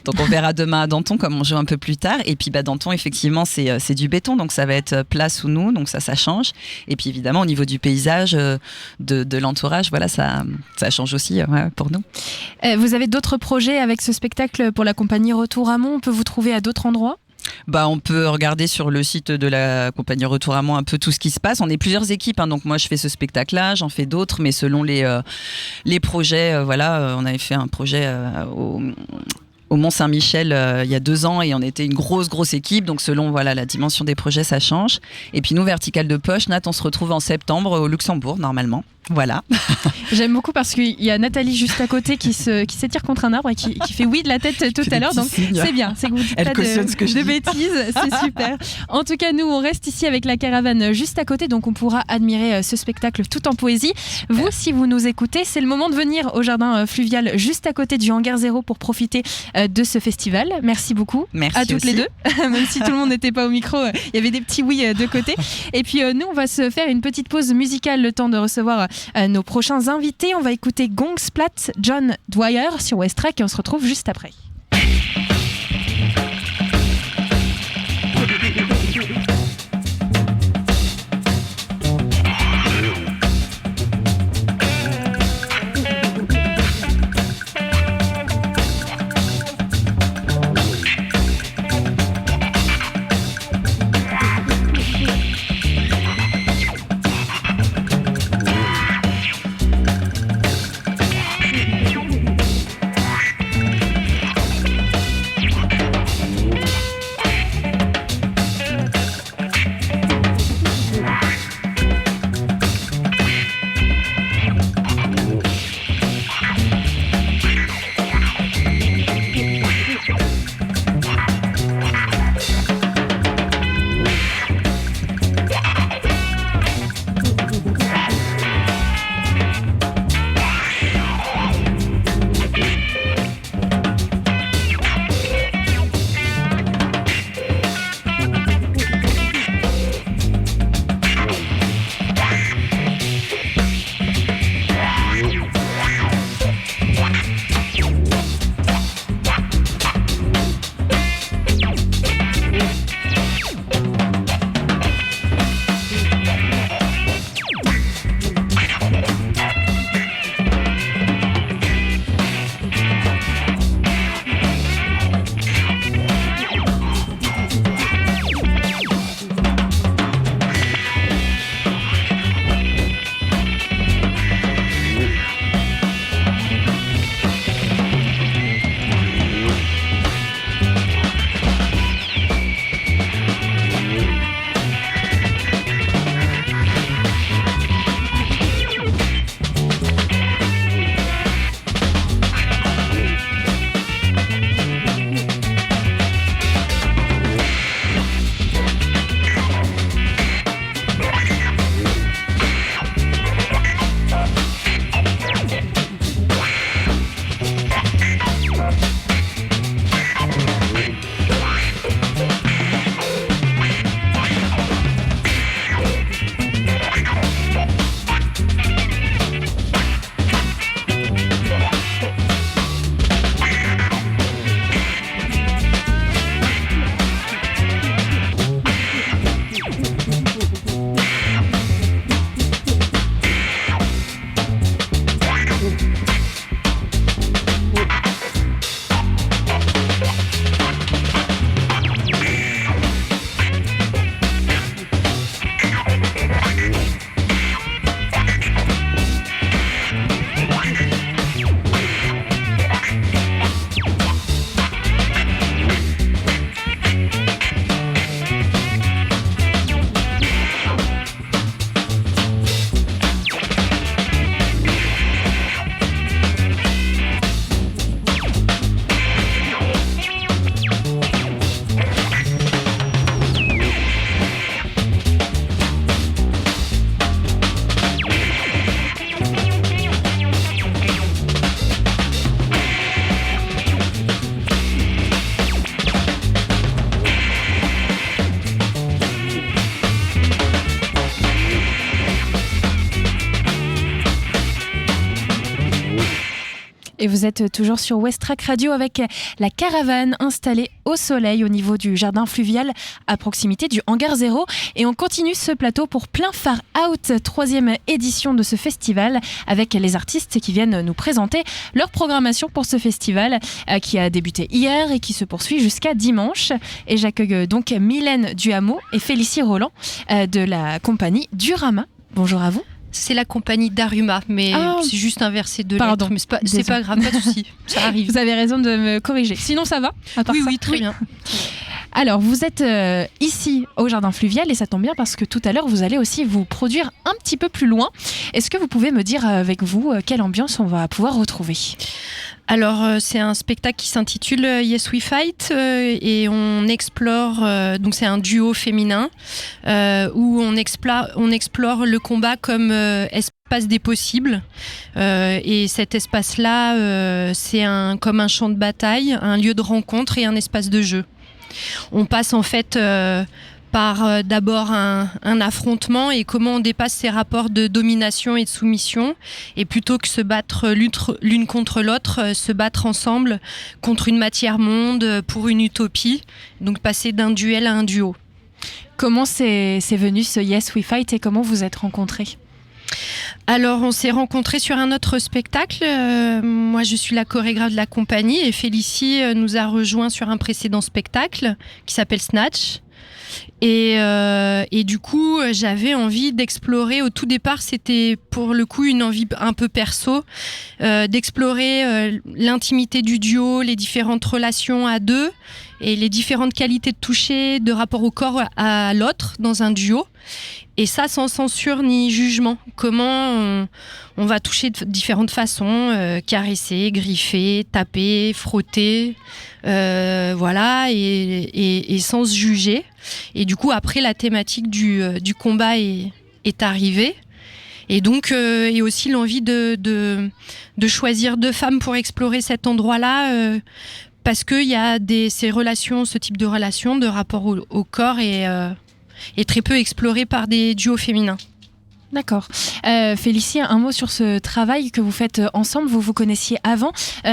Donc, on verra demain à Danton comme on joue un peu plus tard. Et puis, Danton, effectivement, c'est du béton. Donc, ça va être plat sous nous. Donc, ça change. Et puis, évidemment, au niveau du paysage, de l'entourage, voilà, ça change aussi pour nous. Vous avez d'autres projets avec ce spectacle pour la compagnie Retour Amont ? On peut vous trouver à d'autres endroits ? On peut regarder sur le site de la compagnie Retour Amont un peu tout ce qui se passe. On est plusieurs équipes, donc moi je fais ce spectacle-là, j'en fais d'autres, mais selon les projets, on avait fait un projet au Mont-Saint-Michel il y a 2 ans et on était une grosse équipe, donc selon la dimension des projets ça change. Et puis nous, Vertical de Poche, Nat, on se retrouve en septembre au Luxembourg normalement. Voilà. J'aime beaucoup parce qu'il y a Nathalie juste à côté qui s'étire contre un arbre et qui fait oui de la tête tout à l'heure. Donc c'est bien, c'est que vous dites pas de bêtises, c'est super. En tout cas, nous on reste ici avec la caravane juste à côté, donc on pourra admirer ce spectacle tout en poésie. Super. Vous, si vous nous écoutez, c'est le moment de venir au jardin fluvial juste à côté du Hangar 0 pour profiter de ce festival. Merci beaucoup. Merci à toutes aussi. les deux. Même si tout le monde n'était pas au micro, il y avait des petits oui de côté. Et puis nous, on va se faire une petite pause musicale, le temps de recevoir nos prochains invités. On va écouter Gong Splat, John Dwyer sur Westrack et on se retrouve juste après. Et vous êtes toujours sur Westrack Radio avec la caravane installée au soleil au niveau du jardin fluvial à proximité du Hangar 0. Et on continue ce plateau pour Plein Phare Out, 3e édition de ce festival, avec les artistes qui viennent nous présenter leur programmation pour ce festival qui a débuté hier et qui se poursuit jusqu'à dimanche. Et j'accueille donc Mylène Duhameau et Félicie Roland de la compagnie Durama. Bonjour à vous. C'est la compagnie Daruma, mais c'est juste inversé de Pardon. lettres. Mais c'est pas grave, pas de souci, ça arrive. Vous avez raison de me corriger. Sinon, ça va à part ça. Oui, très bien. Alors, vous êtes ici au Jardin Fluvial et ça tombe bien parce que tout à l'heure, vous allez aussi vous produire un petit peu plus loin. Est-ce que vous pouvez me dire avec vous quelle ambiance on va pouvoir retrouver ? Alors, c'est un spectacle qui s'intitule Yes We Fight et on explore, donc c'est un duo féminin où on explore le combat comme espace des possibles et cet espace-là, c'est comme un champ de bataille, un lieu de rencontre et un espace de jeu. On passe en fait par d'abord un affrontement et comment on dépasse ces rapports de domination et de soumission et plutôt que se battre l'une contre l'autre, se battre ensemble contre une matière-monde pour une utopie, donc passer d'un duel à un duo. Comment c'est venu ce Yes We Fight et comment vous êtes rencontrés ? Alors, on s'est rencontrés sur un autre spectacle. Moi, je suis la chorégraphe de la compagnie et Félicie nous a rejoints sur un précédent spectacle qui s'appelle Snatch. Et du coup, j'avais envie d'explorer. Au tout départ, c'était pour le coup une envie un peu perso, d'explorer l'intimité du duo, les différentes relations à deux et les différentes qualités de toucher, de rapport au corps à l'autre dans un duo. Et ça, sans censure ni jugement. Comment on va toucher de différentes façons, caresser, griffer, taper, frotter, voilà, et sans se juger. Et du coup, après, la thématique du combat est arrivée. Et donc, et aussi l'envie de choisir deux femmes pour explorer cet endroit-là, parce qu'il y a ces relations, ce type de relations, de rapport au corps est très peu exploré par des duos féminins. D'accord. Félicie, un mot sur ce travail que vous faites ensemble. Vous vous connaissiez avant.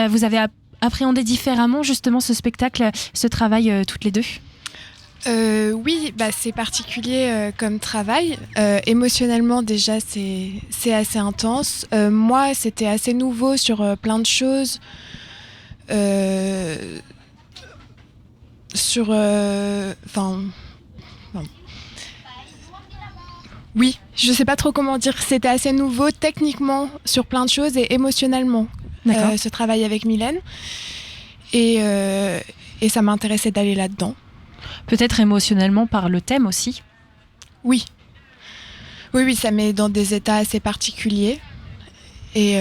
Vous avez appréhendé différemment justement ce spectacle, ce travail toutes les deux ? Oui, c'est particulier comme travail. Émotionnellement, déjà, c'est assez intense. Moi, c'était assez nouveau sur plein de choses. Oui, je sais pas trop comment dire. C'était assez nouveau techniquement sur plein de choses et émotionnellement. Ce travail avec Mylène. Et ça m'intéressait d'aller là-dedans. Peut-être émotionnellement par le thème aussi ? Oui, ça met dans des états assez particuliers. Et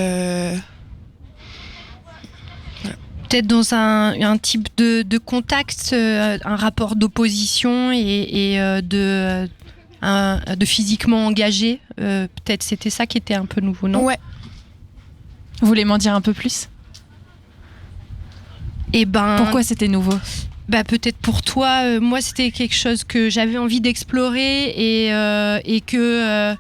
peut-être dans un type de contact, un rapport d'opposition et de physiquement engagé. Peut-être c'était ça qui était un peu nouveau, non ? Ouais. Vous voulez m'en dire un peu plus ? Pourquoi c'était nouveau ? Peut-être pour toi, moi c'était quelque chose que j'avais envie d'explorer et que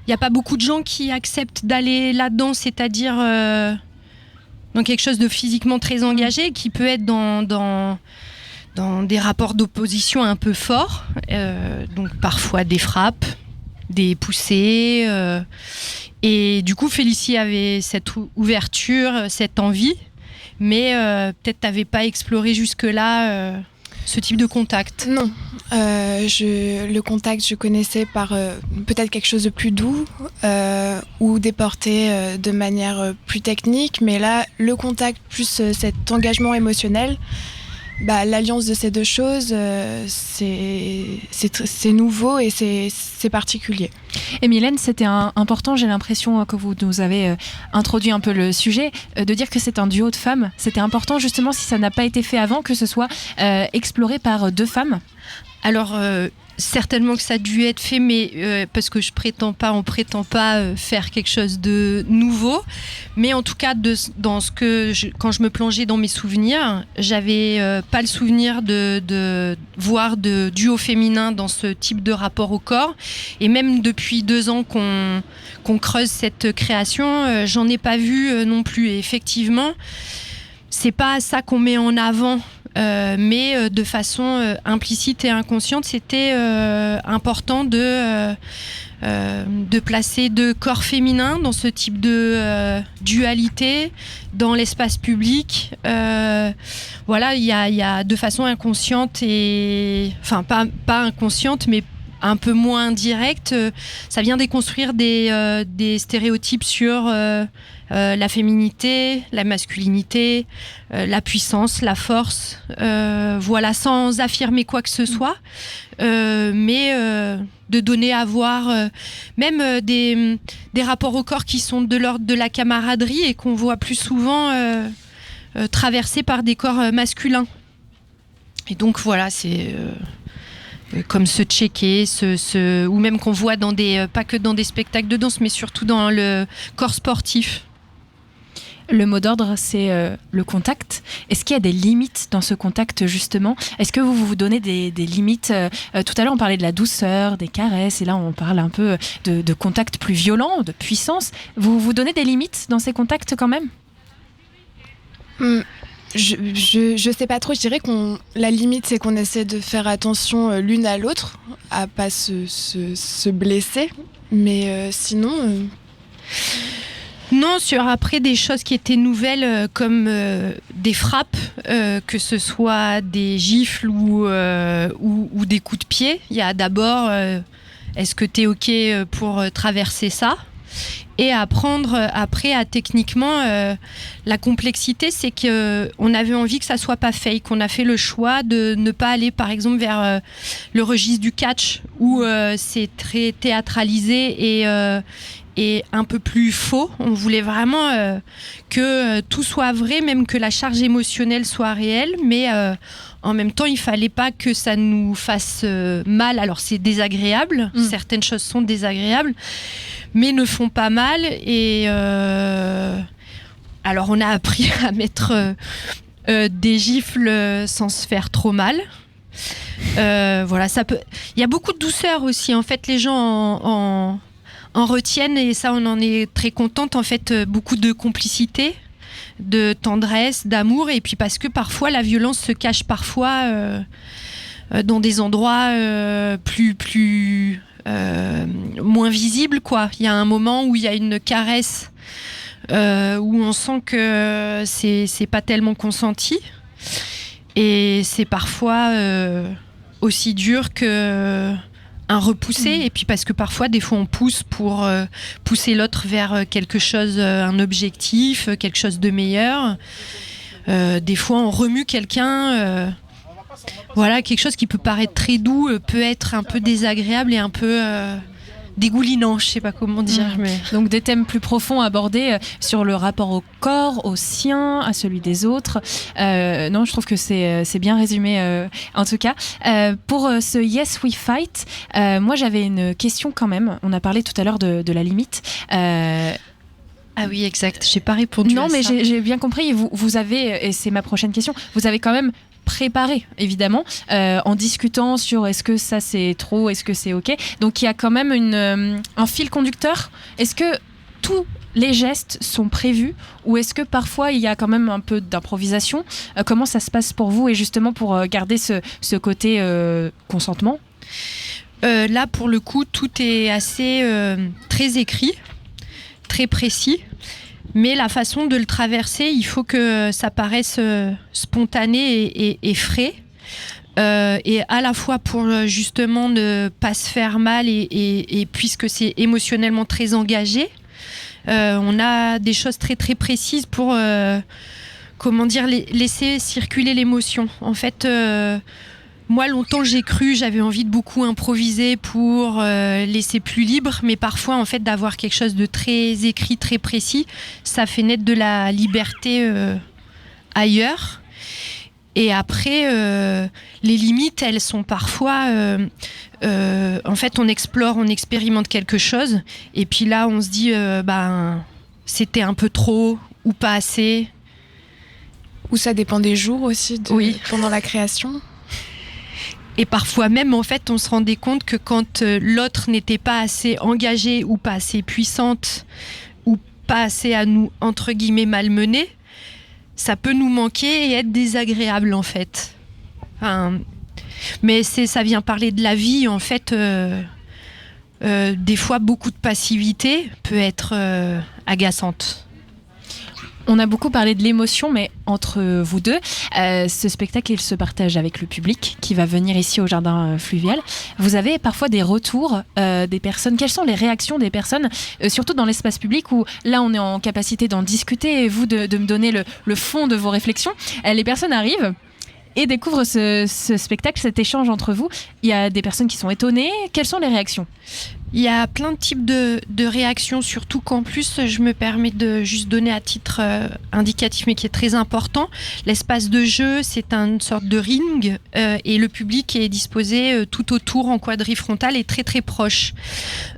y a pas beaucoup de gens qui acceptent d'aller là-dedans, c'est-à-dire dans quelque chose de physiquement très engagé qui peut être dans des rapports d'opposition un peu forts, donc parfois des frappes, des poussées, et du coup Félicie avait cette ouverture, cette envie. Mais peut-être t'avais pas exploré jusque-là ce type de contact. Non, le contact je connaissais par peut-être quelque chose de plus doux ou déporté de manière plus technique, mais là le contact plus cet engagement émotionnel, l'alliance de ces deux choses, c'est nouveau et c'est particulier. Et Mylène, c'était important, j'ai l'impression que vous nous avez introduit un peu le sujet, de dire que c'est un duo de femmes. C'était important justement, si ça n'a pas été fait avant, que ce soit exploré par deux femmes. Alors, certainement que ça a dû être fait, mais parce que on prétend pas faire quelque chose de nouveau. Mais en tout cas, quand je me plongeais dans mes souvenirs, j'avais pas le souvenir de voir de duo féminin dans ce type de rapport au corps. Et même depuis 2 ans qu'on creuse cette création, j'en ai pas vu non plus. Et effectivement, c'est pas ça qu'on met en avant. Mais de façon implicite et inconsciente, c'était important de placer 2 corps féminins dans ce type de dualité dans l'espace public. Voilà, il y a de façon inconsciente enfin pas inconsciente, mais un peu moins directe, ça vient déconstruire des stéréotypes sur la féminité, la masculinité, la puissance, la force, voilà, sans affirmer quoi que ce soit, mais de donner à voir même des rapports au corps qui sont de l'ordre de la camaraderie et qu'on voit plus souvent traversés par des corps masculins. Et donc voilà, c'est comme se checker, ou même qu'on voit pas que dans des spectacles de danse, mais surtout dans le corps sportif. Le mot d'ordre, c'est le contact. Est-ce qu'il y a des limites dans ce contact, justement ? Est-ce que vous vous donnez des limites ? Tout à l'heure, on parlait de la douceur, des caresses, et là, on parle un peu de contact plus violent, de puissance. Vous vous donnez des limites dans ces contacts, quand même ? Je sais pas trop, je dirais la limite c'est qu'on essaie de faire attention l'une à l'autre, à pas se blesser, mais sinon... Non, sur après des choses qui étaient nouvelles comme des frappes, que ce soit des gifles ou des coups de pied. Il y a d'abord, est-ce que tu es OK pour traverser ça ? Et apprendre après à techniquement, la complexité, c'est qu'on avait envie que ça soit pas fake. On a fait le choix de ne pas aller par exemple vers le registre du catch où c'est très théâtralisé et un peu plus faux. On voulait vraiment que tout soit vrai, même que la charge émotionnelle soit réelle, mais en même temps, il fallait pas que ça nous fasse mal. Alors c'est désagréable, certaines choses sont désagréables, mais ne font pas mal. Et alors on a appris à mettre des gifles sans se faire trop mal. Voilà, ça peut. Il y a beaucoup de douceur aussi. En fait, les gens en retiennent, et ça, on en est très contente. En fait, beaucoup de complicité, de tendresse, d'amour, et puis parce que parfois la violence se cache parfois dans des endroits plus moins visibles, quoi. Il y a un moment où il y a une caresse où on sent que c'est pas tellement consenti, et c'est parfois aussi dur que un repoussé, et puis parce que parfois des fois on pousse pour pousser l'autre vers quelque chose, un objectif, quelque chose de meilleur, des fois on remue quelqu'un, voilà, quelque chose qui peut paraître très doux peut être un peu désagréable et un peu dégoulinant, je sais pas comment dire. Mais... Donc des thèmes plus profonds abordés sur le rapport au corps, au sien, à celui des autres. Non, je trouve que c'est bien résumé en tout cas. Pour ce Yes We Fight, moi j'avais une question quand même. On a parlé tout à l'heure de la limite. Ah oui, exact. J'ai pas répondu. Non, à mais ça. j'ai bien compris. Vous avez, et c'est ma prochaine question, vous avez quand même préparé, évidemment, en discutant sur est-ce que ça c'est trop, est-ce que c'est ok. Donc il y a quand même un fil conducteur. Est-ce que tous les gestes sont prévus, ou est-ce que parfois il y a quand même un peu d'improvisation ? Comment ça se passe pour vous, et justement pour garder ce côté consentement ? Là, pour le coup, tout est assez très écrit, très précis. Mais la façon de le traverser, il faut que ça paraisse spontané et frais. Et à la fois pour justement ne pas se faire mal, et puisque c'est émotionnellement très engagé, on a des choses très très précises pour laisser circuler l'émotion. En fait, moi longtemps j'avais envie de beaucoup improviser pour laisser plus libre, mais parfois en fait d'avoir quelque chose de très écrit, très précis, ça fait naître de la liberté ailleurs. Et après, les limites, elles sont parfois... en fait, on explore, on expérimente quelque chose. Et puis là, on se dit, c'était un peu trop ou pas assez. Ou ça dépend des jours aussi, pendant la création. Et parfois même, en fait, on se rendait compte que quand l'autre n'était pas assez engagée ou pas assez puissante ou pas assez à nous, entre guillemets, malmener, ça peut nous manquer et être désagréable, en fait. Mais ça vient parler de la vie, en fait. Des fois, beaucoup de passivité peut être agaçante. On a beaucoup parlé de l'émotion, mais entre vous deux, ce spectacle, il se partage avec le public qui va venir ici au Jardin Fluvial. Vous avez parfois des retours des personnes. Quelles sont les réactions des personnes, surtout dans l'espace public où là, on est en capacité d'en discuter et vous de me donner le fond de vos réflexions. Les personnes arrivent et découvrent ce spectacle, cet échange entre vous. Il y a des personnes qui sont étonnées. Quelles sont les réactions ? Il y a plein de types de réactions, surtout qu'en plus, je me permets de juste donner à titre indicatif, mais qui est très important. L'espace de jeu, c'est une sorte de ring et le public est disposé tout autour en quadrifrontal et très très proche.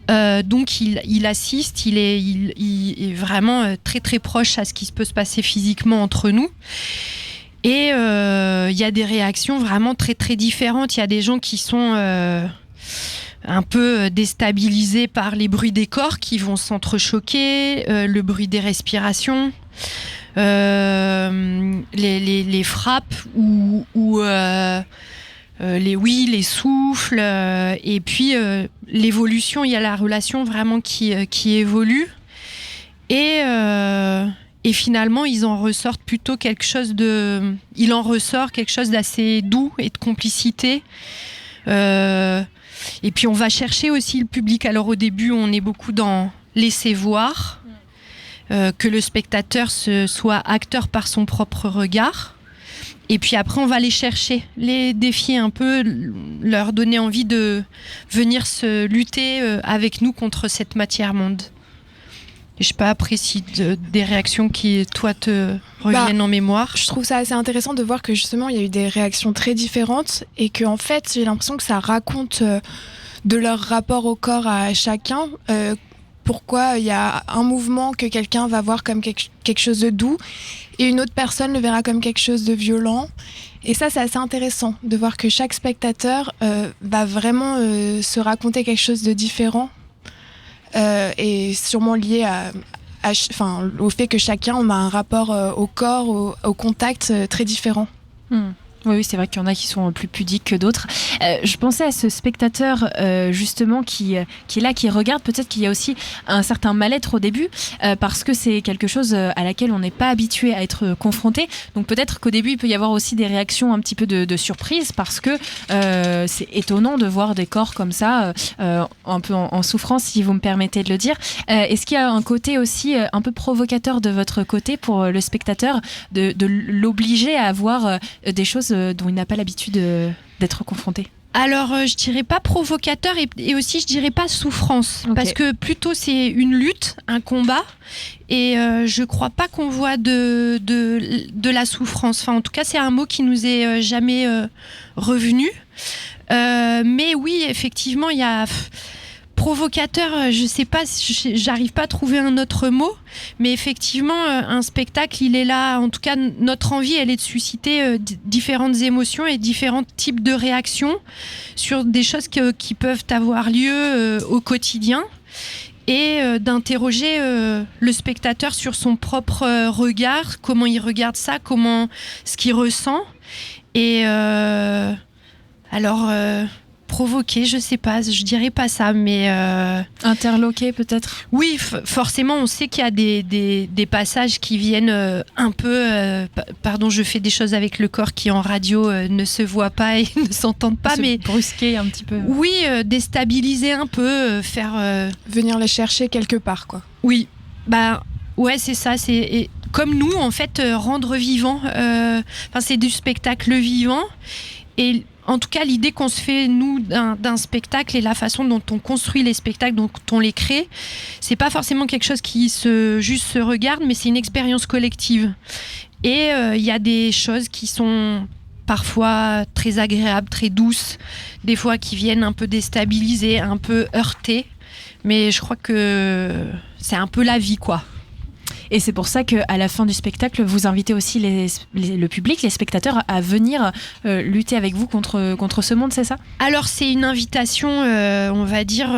Donc il assiste, il est vraiment très très proche à ce qui peut se passer physiquement entre nous. Et il y a des réactions vraiment très très différentes. Il y a des gens qui sont un peu déstabilisés par les bruits des corps qui vont s'entrechoquer, le bruit des respirations, les frappes ou les souffles, et puis l'évolution. Il y a la relation vraiment qui évolue et finalement ils en ressortent plutôt quelque chose d'assez doux et de complicité. Et puis on va chercher aussi le public. Alors au début on est beaucoup dans laisser voir, que le spectateur soit acteur par son propre regard. Et puis après on va les chercher, les défier un peu, leur donner envie de venir se lutter avec nous contre cette matière-monde. Je sais pas, après si des réactions qui, toi, te reviennent en mémoire. Je trouve ça assez intéressant de voir que justement, il y a eu des réactions très différentes et que en fait, j'ai l'impression que ça raconte de leur rapport au corps à chacun. Pourquoi il y a un mouvement que quelqu'un va voir comme quelque chose de doux et une autre personne le verra comme quelque chose de violent. Et ça, c'est assez intéressant de voir que chaque spectateur va vraiment se raconter quelque chose de différent. Et sûrement lié au fait que chacun on a un rapport au corps, au contact très différent. Oui, c'est vrai qu'il y en a qui sont plus pudiques que d'autres. Je pensais à ce spectateur justement qui est là, qui regarde. Peut-être qu'il y a aussi un certain mal-être au début parce que c'est quelque chose à laquelle on n'est pas habitué à être confronté. Donc peut-être qu'au début il peut y avoir aussi des réactions un petit peu de surprise parce que c'est étonnant de voir des corps comme ça un peu en souffrance, si vous me permettez de le dire. Est-ce qu'il y a un côté aussi un peu provocateur de votre côté pour le spectateur de l'obliger à voir des choses dont il n'a pas l'habitude d'être confronté? Alors, je dirais pas provocateur et aussi je dirais pas souffrance, okay. Parce que plutôt c'est une lutte, un combat, et je crois pas qu'on voit de la souffrance. Enfin, en tout cas, c'est un mot qui nous est jamais revenu. Mais oui, effectivement, il y a provocateur, je sais pas, j'arrive pas à trouver un autre mot, mais effectivement, un spectacle, il est là. En tout cas, notre envie, elle est de susciter différentes émotions et différents types de réactions sur des choses qui peuvent avoir lieu au quotidien et d'interroger le spectateur sur son propre regard, comment il regarde ça, ce qu'il ressent. Et provoquer, je sais pas, je dirais pas ça, mais interloquer peut-être. Oui, forcément, on sait qu'il y a des passages qui viennent un peu, pardon, je fais des choses avec le corps qui en radio ne se voient pas et ne s'entendent pas, mais brusquer un petit peu. Oui, déstabiliser un peu, faire venir les chercher quelque part, quoi. Oui, ouais, c'est ça, c'est comme nous en fait, rendre vivant. C'est du spectacle vivant et en tout cas, l'idée qu'on se fait, nous, d'un spectacle et la façon dont on construit les spectacles, dont on les crée, c'est pas forcément quelque chose qui juste se regarde, mais c'est une expérience collective. Et il y a des choses qui sont parfois très agréables, très douces, des fois qui viennent un peu déstabiliser, un peu heurter. Mais je crois que c'est un peu la vie, quoi. Et c'est pour ça qu'à la fin du spectacle, vous invitez aussi le public, les spectateurs, à venir lutter avec vous contre ce monde, c'est ça ? Alors, c'est une invitation, on va dire,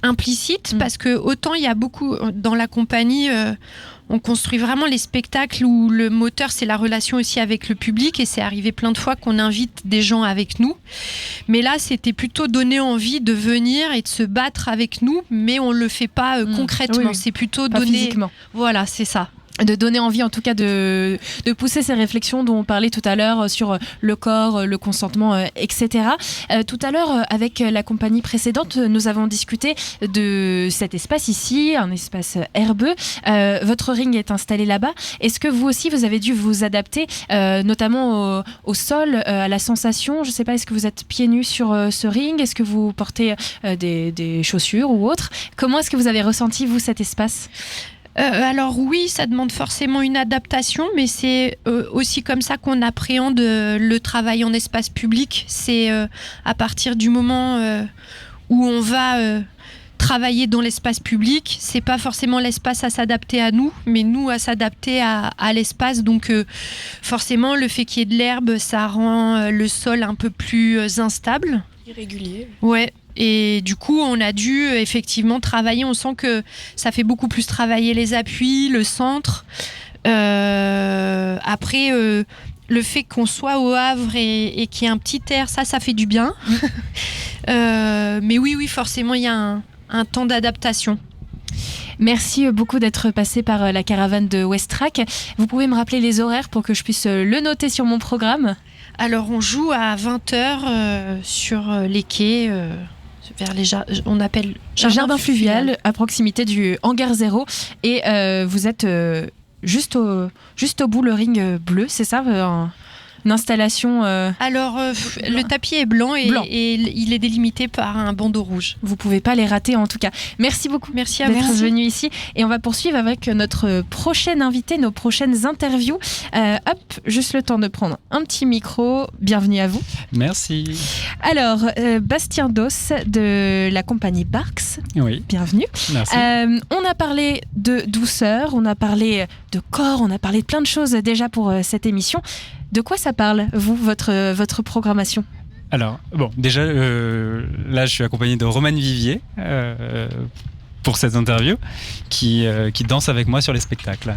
implicite, parce que autant il y a beaucoup dans la compagnie... on construit vraiment les spectacles où le moteur, c'est la relation aussi avec le public, et c'est arrivé plein de fois qu'on invite des gens avec nous. Mais là, c'était plutôt donner envie de venir et de se battre avec nous, mais on ne le fait pas concrètement. Oui. C'est plutôt pas donner... physiquement. Voilà, c'est ça. De donner envie en tout cas de pousser ces réflexions dont on parlait tout à l'heure sur le corps, le consentement, etc. Tout à l'heure, avec la compagnie précédente, nous avons discuté de cet espace ici, un espace herbeux. Votre ring est installé là-bas. Est-ce que vous aussi, vous avez dû vous adapter, notamment au sol, à la sensation ? Je ne sais pas, est-ce que vous êtes pieds nus sur ce ring ? Est-ce que vous portez des chaussures ou autre ? Comment est-ce que vous avez ressenti, vous, cet espace ? Alors oui, ça demande forcément une adaptation, mais c'est aussi comme ça qu'on appréhende le travail en espace public. C'est à partir du moment où on va travailler dans l'espace public, c'est pas forcément l'espace à s'adapter à nous, mais nous à s'adapter à l'espace. Donc forcément, le fait qu'il y ait de l'herbe, ça rend le sol un peu plus instable. Irrégulier. Ouais. Et du coup, on a dû effectivement travailler. On sent que ça fait beaucoup plus travailler les appuis, le centre. Après, le fait qu'on soit au Havre et qu'il y ait un petit air, ça fait du bien. Mais oui, forcément, il y a un temps d'adaptation. Merci beaucoup d'être passé par la caravane de Westrack. Vous pouvez me rappeler les horaires pour que je puisse le noter sur mon programme ? Alors, on joue à 20h sur les quais... vers on appelle jardin fluvial à proximité du hangar 0 et vous êtes juste au bout, le ring bleu, c'est ça, une installation Alors le tapis est blanc et il est délimité par un bandeau rouge. Vous pouvez pas les rater en tout cas. Merci beaucoup. Merci à d'être vous venu ici et on va poursuivre avec notre prochaine invitée, nos prochaines interviews. Juste le temps de prendre un petit micro. Bienvenue à vous. Merci. Alors Bastien Dos de la compagnie Barks. Oui. Bienvenue. Merci. On a parlé de douceur, on a parlé de corps, on a parlé de plein de choses déjà pour cette émission. De quoi ça parle, vous, votre programmation ? Alors, bon, déjà, là, je suis accompagné de Romane Vivier pour cette interview, qui danse avec moi sur les spectacles.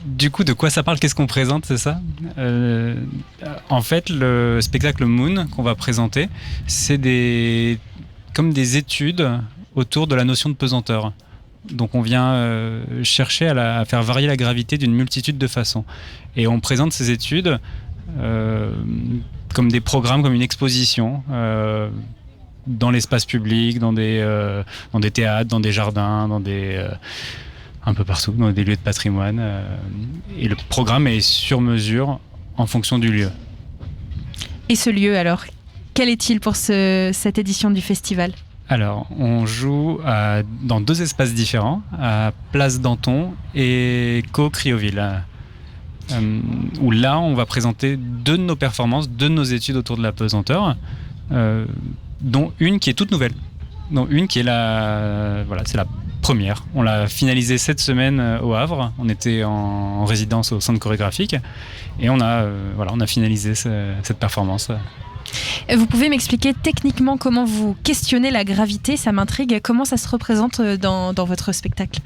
Du coup, de quoi ça parle ? Qu'est-ce qu'on présente, c'est ça ? En fait, le spectacle Moon qu'on va présenter, c'est comme des études autour de la notion de pesanteur. Donc on vient chercher à faire varier la gravité d'une multitude de façons. Et on présente ces études comme des programmes, comme une exposition dans l'espace public, dans des théâtres, dans des jardins, un peu partout, dans des lieux de patrimoine. Et le programme est sur mesure en fonction du lieu. Et ce lieu alors, quel est-il pour cette édition du festival ? Alors, on joue dans 2 espaces différents, à Place Danton et Co-Crioville, où là, on va présenter 2 de nos performances, 2 de nos études autour de la pesanteur, dont une qui est toute nouvelle, dont une qui est c'est la première. On l'a finalisée cette semaine au Havre, on était en résidence au centre chorégraphique, et on a finalisé cette performance. Vous pouvez m'expliquer techniquement comment vous questionnez la gravité ? Ça m'intrigue. Comment ça se représente dans votre spectacle ?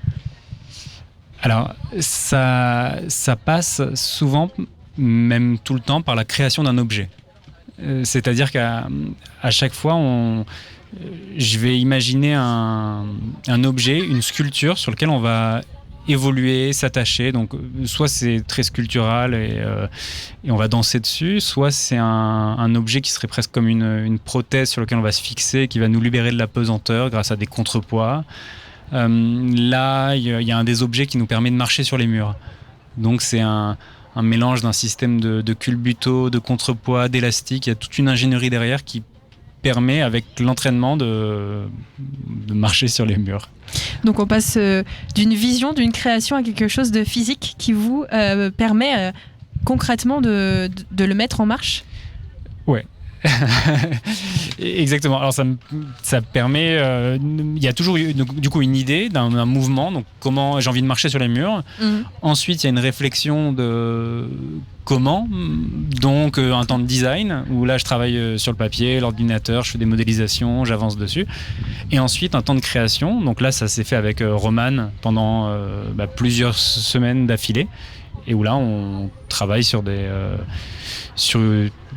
Alors, ça passe souvent, même tout le temps, par la création d'un objet. C'est-à-dire qu'à chaque fois, je vais imaginer un objet, une sculpture sur lequel on va évoluer, s'attacher. Donc soit c'est très sculptural et on va danser dessus, soit c'est un objet qui serait presque comme une prothèse sur laquelle on va se fixer, qui va nous libérer de la pesanteur grâce à des contrepoids. Là, il y a un des objets qui nous permet de marcher sur les murs. Donc c'est un mélange d'un système de culbuto, de contrepoids, d'élastique. Il y a toute une ingénierie derrière qui permet, avec l'entraînement, de marcher sur les murs. Donc on passe d'une vision, d'une création à quelque chose de physique qui vous permet concrètement de le mettre en marche ? Ouais. Exactement. Alors ça permet. Il y a toujours du coup une idée d'un mouvement. Donc comment j'ai envie de marcher sur les murs. Ensuite, il y a une réflexion de comment. Donc un temps de design où là je travaille sur le papier, l'ordinateur, je fais des modélisations, j'avance dessus. Et ensuite un temps de création. Donc là, ça s'est fait avec Romane pendant plusieurs semaines d'affilée. Et où là, on travaille sur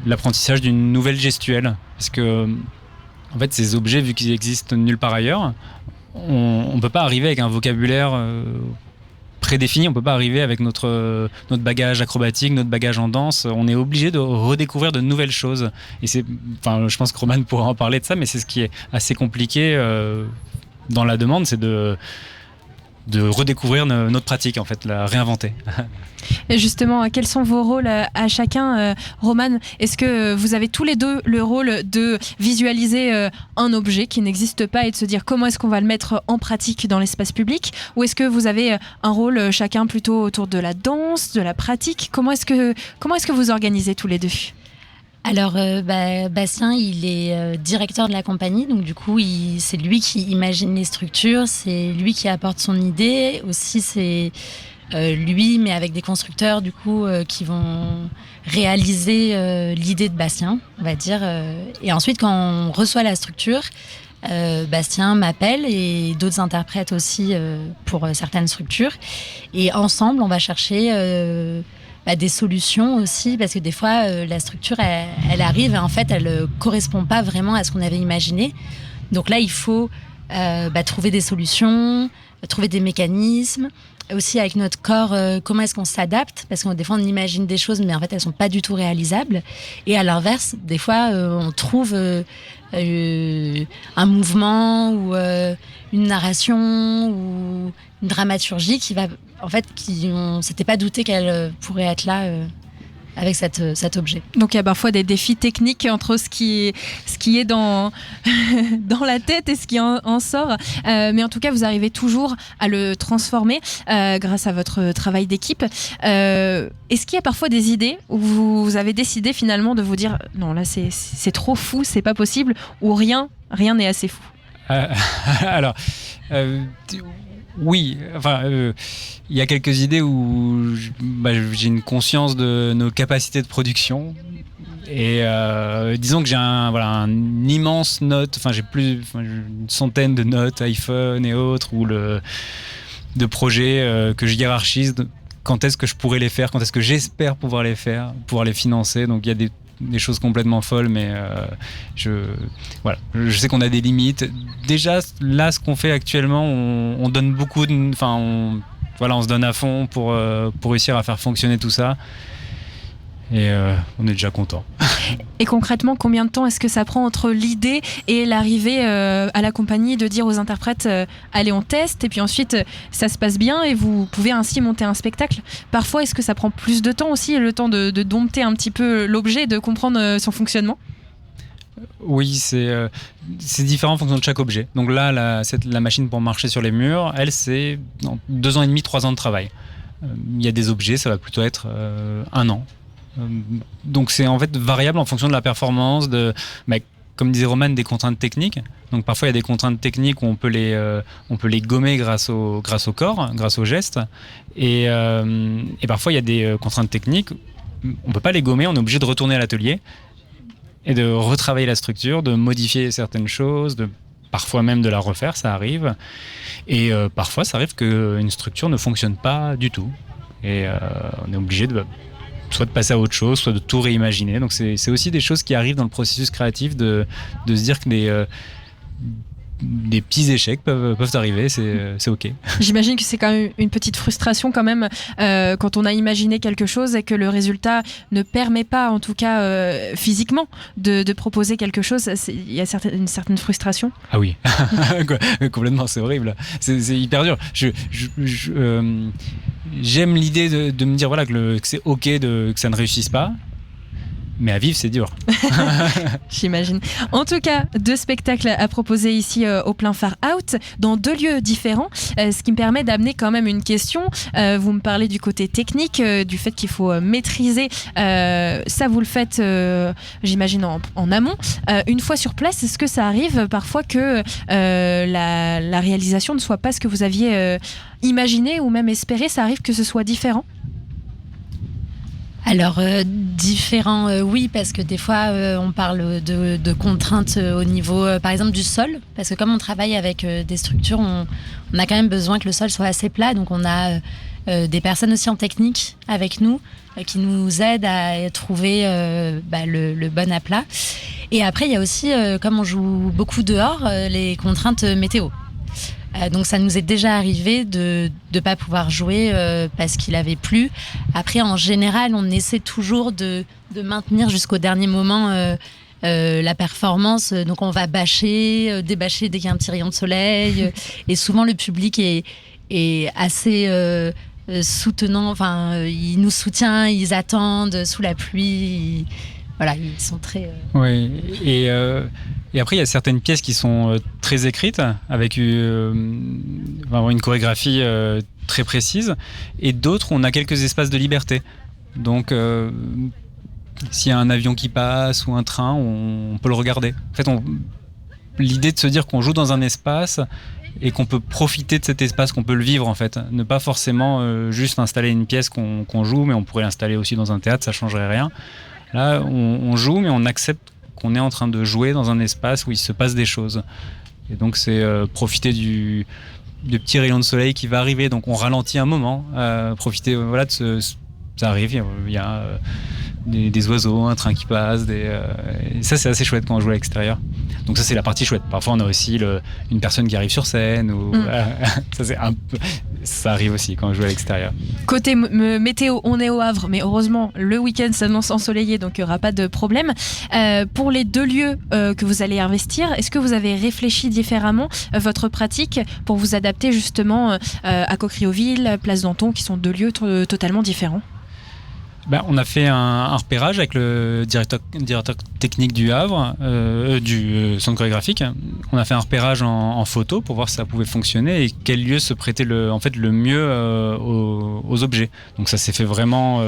l'apprentissage d'une nouvelle gestuelle. Parce que, en fait, ces objets, vu qu'ils existent nulle part ailleurs, on ne peut pas arriver avec un vocabulaire prédéfini, on ne peut pas arriver avec notre bagage acrobatique, notre bagage en danse. On est obligé de redécouvrir de nouvelles choses. Et je pense que Romane pourra en parler de ça, mais c'est ce qui est assez compliqué dans la demande, c'est de redécouvrir notre pratique, en fait, la réinventer. Et justement, quels sont vos rôles à chacun, Romane ? Est-ce que vous avez tous les deux le rôle de visualiser un objet qui n'existe pas et de se dire comment est-ce qu'on va le mettre en pratique dans l'espace public ? Ou est-ce que vous avez un rôle chacun plutôt autour de la danse, de la pratique ? Comment est-ce que vous organisez tous les deux ? Alors, Bastien, il est directeur de la compagnie, donc du coup, c'est lui qui imagine les structures, c'est lui qui apporte son idée. Aussi, c'est lui, mais avec des constructeurs, du coup, qui vont réaliser l'idée de Bastien, on va dire. Et ensuite, quand on reçoit la structure, Bastien m'appelle et d'autres interprètes aussi pour certaines structures. Et ensemble, on va chercher des solutions aussi, parce que des fois, la structure, elle arrive et en fait, elle ne correspond pas vraiment à ce qu'on avait imaginé. Donc là, il faut trouver des solutions, trouver des mécanismes. Aussi, avec notre corps, comment est-ce qu'on s'adapte ? Parce que des fois, on imagine des choses, mais en fait, elles ne sont pas du tout réalisables. Et à l'inverse, des fois, on trouve un mouvement ou une narration ou une dramaturgie qui va, en fait, on s'était pas douté qu'elle pourrait être là avec cet objet. Donc il y a parfois des défis techniques entre ce qui est dans la tête et ce qui en sort, mais en tout cas vous arrivez toujours à le transformer grâce à votre travail d'équipe. Est-ce qu'il y a parfois des idées où vous avez décidé finalement de vous dire non, là c'est trop fou, c'est pas possible, ou rien n'est assez fou? Alors oui, il y a quelques idées où j'ai une conscience de nos capacités de production. Et disons que j'ai un immense note, j'ai une centaine de notes iPhone et autres, ou de projets que je hiérarchise. Quand est-ce que je pourrais les faire, quand est-ce que j'espère pouvoir les faire, pouvoir les financer. Donc il y a des choses complètement folles, mais je sais qu'on a des limites. Déjà, là, ce qu'on fait actuellement, on donne beaucoup on se donne à fond pour réussir à faire fonctionner tout ça. Et on est déjà content. Et concrètement, combien de temps est-ce que ça prend entre l'idée et l'arrivée à la compagnie de dire aux interprètes allez, on teste, et puis ensuite ça se passe bien et vous pouvez ainsi monter un spectacle? Parfois, est-ce que ça prend plus de temps aussi, le temps de dompter un petit peu l'objet, de comprendre son fonctionnement? Oui, c'est différent en fonction de chaque objet. Donc là, la machine pour marcher sur les murs, elle, c'est 2 ans et demi, 3 ans de travail. Il y a des objets, ça va plutôt être 1 an. Donc c'est en fait variable en fonction de la performance, comme disait Romane, des contraintes techniques. Donc parfois il y a des contraintes techniques où on peut les gommer grâce au corps, grâce aux gestes. Et parfois il y a des contraintes techniques, on peut pas les gommer, on est obligé de retourner à l'atelier et de retravailler la structure, de modifier certaines choses, parfois même de la refaire, ça arrive. Et parfois ça arrive qu'une structure ne fonctionne pas du tout. Et on est obligé soit de passer à autre chose, soit de tout réimaginer. Donc c'est aussi des choses qui arrivent dans le processus créatif, de se dire que des petits échecs peuvent arriver, c'est ok. J'imagine que c'est quand même une petite frustration quand même quand on a imaginé quelque chose et que le résultat ne permet pas, en tout cas physiquement, de proposer quelque chose. Il y a une certaine frustration. Ah oui, complètement, c'est horrible. C'est hyper dur. J'aime l'idée de me dire que c'est ok que ça ne réussisse pas. Mais à vivre, c'est dur. J'imagine. En tout cas, 2 spectacles à proposer ici au Plein Phare Out, dans 2 lieux différents, ce qui me permet d'amener quand même une question. Vous me parlez du côté technique, du fait qu'il faut maîtriser. Ça, vous le faites, j'imagine, en amont. Une fois sur place, est-ce que ça arrive parfois que la réalisation ne soit pas ce que vous aviez imaginé ou même espéré? Ça arrive que ce soit différent? Alors, différent, oui, parce que des fois, on parle de contraintes au niveau, par exemple, du sol. Parce que comme on travaille avec des structures, on a quand même besoin que le sol soit assez plat. Donc, on a des personnes aussi en technique avec nous qui nous aident à trouver le bon aplat. Et après, il y a aussi, comme on joue beaucoup dehors, les contraintes météo. Donc ça nous est déjà arrivé de ne pas pouvoir jouer parce qu'il avait plu. Après, en général, on essaie toujours de maintenir jusqu'au dernier moment la performance. Donc on va bâcher, débâcher dès qu'il y a un petit rayon de soleil. Et souvent, le public est assez soutenant. Enfin, il nous soutient, ils attendent sous la pluie. Voilà, ils sont très... Oui, et après, il y a certaines pièces qui sont très écrites, avec une chorégraphie très précise, et d'autres, on a quelques espaces de liberté. Donc, s'il y a un avion qui passe ou un train, on peut le regarder. En fait, l'idée de se dire qu'on joue dans un espace et qu'on peut profiter de cet espace, qu'on peut le vivre en fait. Ne pas forcément juste installer une pièce qu'on joue, mais on pourrait l'installer aussi dans un théâtre, ça ne changerait rien. Là, on joue, mais on accepte qu'on est en train de jouer dans un espace où il se passe des choses. Et donc, c'est profiter du petit rayon de soleil qui va arriver. Donc, on ralentit un moment. Profiter, voilà, ça arrive. Il y a des oiseaux, un train qui passe. Et ça, c'est assez chouette quand on joue à l'extérieur. Donc ça, c'est la partie chouette. Parfois, on a aussi une personne qui arrive sur scène. Ça arrive aussi quand on joue à l'extérieur. Côté météo, on est au Havre, mais heureusement, le week-end s'annonce ensoleillé, donc il n'y aura pas de problème. Pour les 2 lieux que vous allez investir, est-ce que vous avez réfléchi différemment votre pratique pour vous adapter justement à Coqueriville, Place Danton, qui sont 2 lieux totalement différents? On a fait un repérage avec le directeur technique du Havre, du centre chorégraphique. On a fait un repérage en photo pour voir si ça pouvait fonctionner et quel lieu se prêtait le mieux aux objets. Donc ça s'est fait vraiment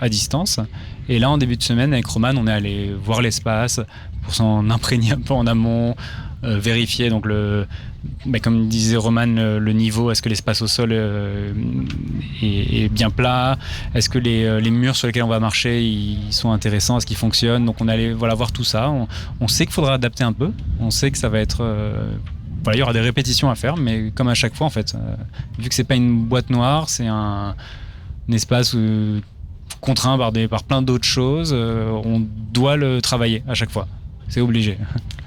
à distance. Et là, en début de semaine, avec Roman, on est allé voir l'espace pour s'en imprégner un peu en amont, vérifier donc comme disait Roman, le niveau, est-ce que l'espace au sol est bien plat, est-ce que les murs sur lesquels on va marcher ils sont intéressants, est-ce qu'ils fonctionnent. Donc on allait voir tout ça. On sait qu'il faudra adapter un peu, on sait que ça va être il y aura des répétitions à faire, mais comme à chaque fois en fait, vu que c'est pas une boîte noire, c'est un espace contraint par plein d'autres choses, on doit le travailler à chaque fois. C'est obligé.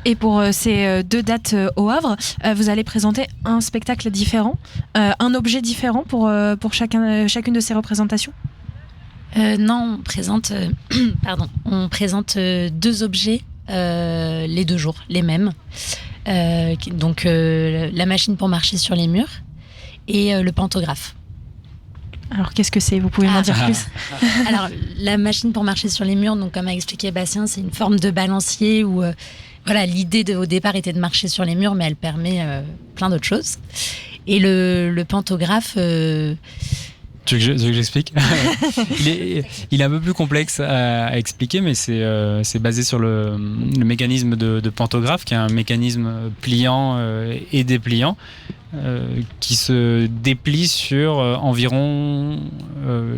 Et pour ces 2 dates au Havre, vous allez présenter un spectacle différent, un objet différent pour chacune de ces représentations? Non, on présente 2 objets les 2 jours, les mêmes. Donc la machine pour marcher sur les murs et le pantographe. Alors qu'est-ce que c'est? Vous pouvez m'en dire plus? Alors la machine pour marcher sur les murs, donc comme a expliqué Bastien, c'est une forme de balancier où l'idée au départ était de marcher sur les murs, mais elle permet plein d'autres choses. Et le pantographe. Tu veux que j'explique? Il est un peu plus complexe à expliquer, mais c'est basé sur le mécanisme de pantographe, qui est un mécanisme pliant et dépliant, qui se déplie sur environ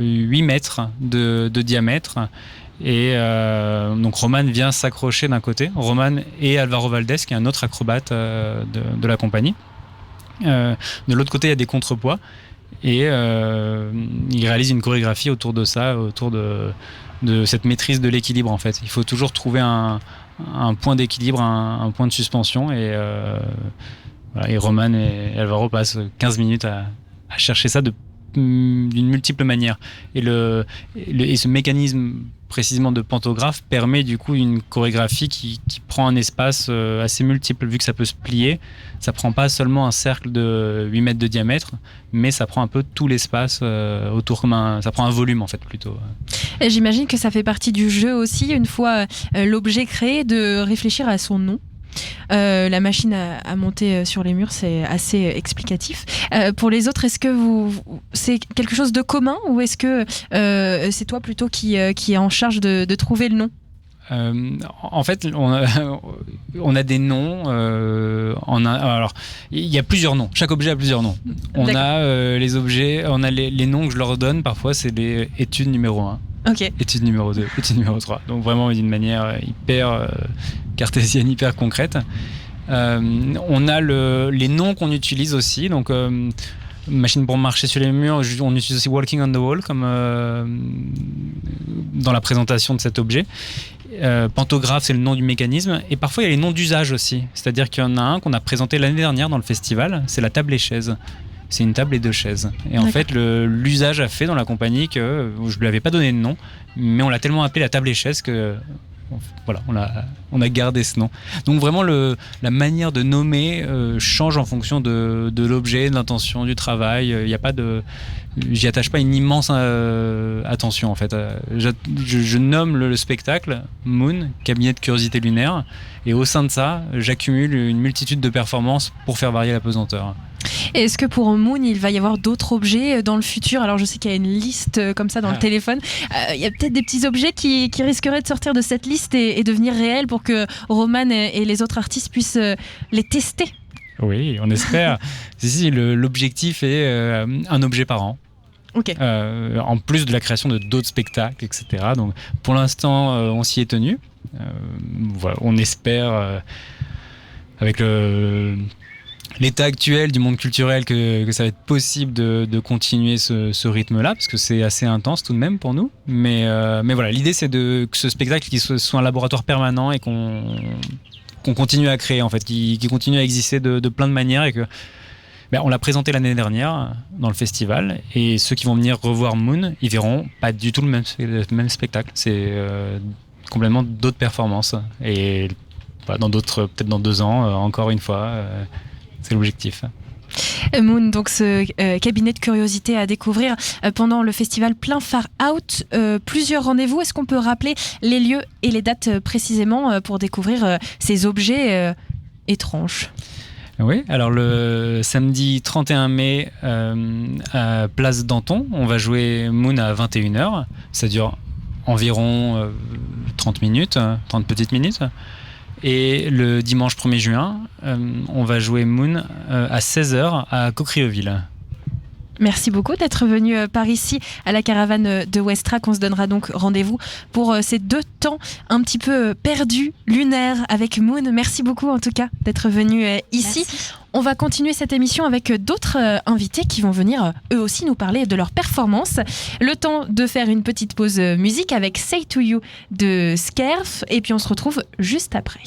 8 mètres de diamètre. Et donc Roman vient s'accrocher d'un côté, Roman et Alvaro Valdés, qui est un autre acrobate de la compagnie. De l'autre côté, il y a des contrepoids. Et il réalise une chorégraphie autour de ça, autour de cette maîtrise de l'équilibre en fait. Il faut toujours trouver un point d'équilibre, un point de suspension et Roman et Alvaro passent 15 minutes à chercher ça de d'une multiple manière. Et ce mécanisme précisément de pantographe permet du coup une chorégraphie qui prend un espace assez multiple, vu que ça peut se plier. Ça prend pas seulement un cercle de 8 mètres de diamètre, mais ça prend un peu tout l'espace autour, ça prend un volume en fait plutôt. Et j'imagine que ça fait partie du jeu aussi, une fois l'objet créé, de réfléchir à son nom. La machine à monter sur les murs, c'est assez explicatif. Pour les autres, est-ce que c'est quelque chose de commun, ou est-ce que c'est toi plutôt qui est en charge de trouver le nom? En fait, on a des noms. Alors, il y a plusieurs noms. Chaque objet a plusieurs noms. On a les objets, on a les noms que je leur donne. Parfois, c'est les études numéro 1. Okay. Étude numéro 2, étude numéro 3. Donc vraiment d'une manière hyper cartésienne, hyper concrète. On a les noms qu'on utilise aussi. Donc machine pour marcher sur les murs, on utilise aussi walking on the wall comme dans la présentation de cet objet. Pantographe, c'est le nom du mécanisme. Et parfois, il y a les noms d'usage aussi. C'est-à-dire qu'il y en a un qu'on a présenté l'année dernière dans le festival, c'est la table et chaise. C'est une table et 2 chaises. Et en fait, l'usage a fait dans la compagnie que je ne lui avais pas donné de nom, mais on l'a tellement appelé la table et chaise que voilà, on a gardé ce nom. Donc vraiment, la manière de nommer change en fonction de l'objet, de l'intention, du travail. Il y a pas j'y attache pas une immense attention en fait. Je nomme le spectacle Moon, cabinet de curiosité lunaire, et au sein de ça, j'accumule une multitude de performances pour faire varier la pesanteur. Et est-ce que pour Moon, il va y avoir d'autres objets dans le futur? Alors je sais qu'il y a une liste comme ça dans le téléphone. Il y a peut-être des petits objets qui risqueraient de sortir de cette liste et devenir réels pour que Roman et les autres artistes puissent les tester. Oui, on espère. Si, l'objectif est un objet par an. Okay. En plus de la création de d'autres spectacles, etc. Donc pour l'instant, on s'y est tenu. Voilà, on espère, avec l'état actuel du monde culturel, que ça va être possible de continuer ce rythme-là, parce que c'est assez intense tout de même pour nous. Mais voilà, l'idée c'est que ce spectacle qui soit un laboratoire permanent et qu'on continue à créer, en fait, qui continue à exister de plein de manières, et que on l'a présenté l'année dernière dans le festival, et ceux qui vont venir revoir Moon, ils verront pas du tout le même spectacle. C'est complètement d'autres performances, et dans d'autres, peut-être dans 2 ans, encore une fois. C'est l'objectif. Moon, donc ce cabinet de curiosité à découvrir pendant le festival Plein Phare Out. Plusieurs rendez-vous. Est-ce qu'on peut rappeler les lieux et les dates précisément pour découvrir ces objets étranges? Oui, alors le samedi 31 mai à Place Danton, on va jouer Moon à 21h. Ça dure environ 30 petites minutes. Et le dimanche 1er juin, on va jouer Moon à 16h à Cocrioville. Merci beaucoup d'être venu par ici à la caravane de Westrack. On se donnera donc rendez-vous pour ces 2 temps un petit peu perdus, lunaires, avec Moon. Merci beaucoup en tout cas d'être venu ici. Merci. On va continuer cette émission avec d'autres invités qui vont venir eux aussi nous parler de leur performance. Le temps de faire une petite pause musique avec Say To You de Skerf, et puis on se retrouve juste après.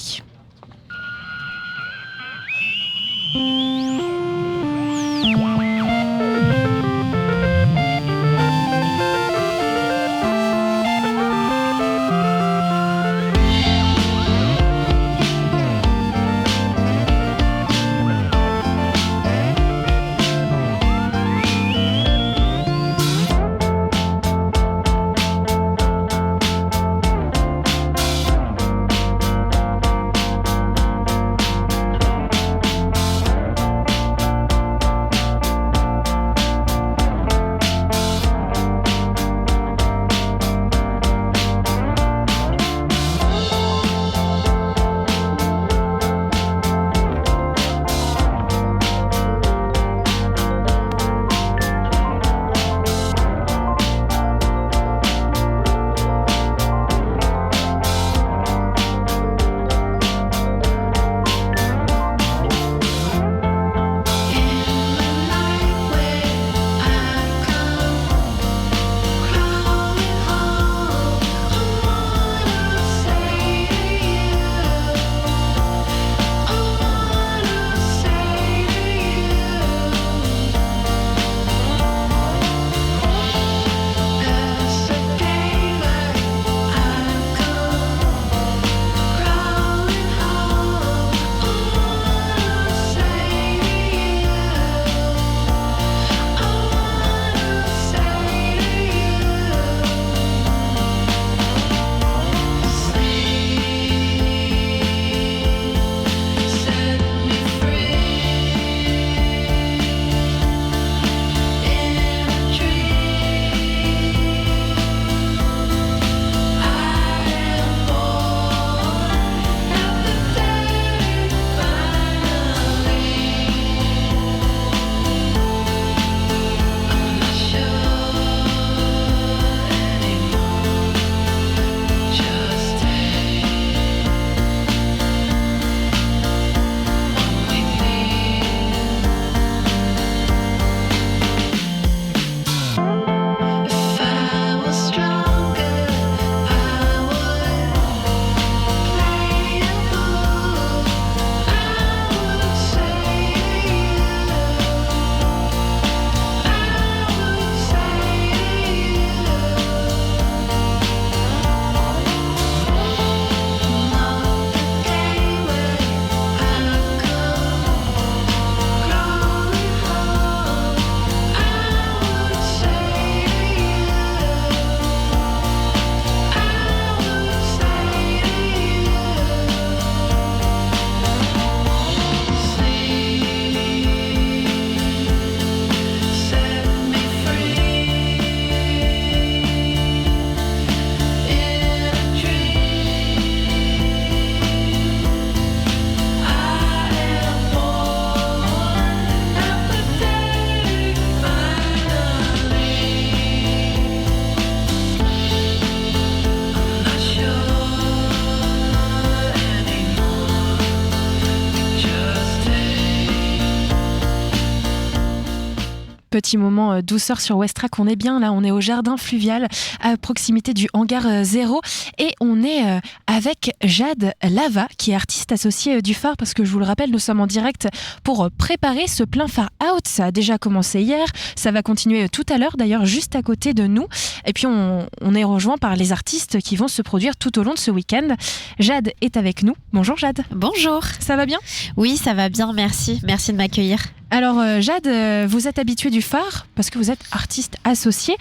Petit moment douceur sur Westrack, on est bien là, on est au jardin fluvial à proximité du hangar 0 et on est avec Jade Lava qui est artiste associée du phare parce que je vous le rappelle, nous sommes en direct pour préparer ce plein phare out. Ça a déjà commencé hier, ça va continuer tout à l'heure d'ailleurs juste à côté de nous et puis on est rejoint par les artistes qui vont se produire tout au long de ce week-end. Jade est avec nous. Bonjour Jade. Bonjour. Ça va bien ? Oui, ça va bien, merci. Merci de m'accueillir. Alors Jade, vous êtes habituée du phare parce que vous êtes artiste associée.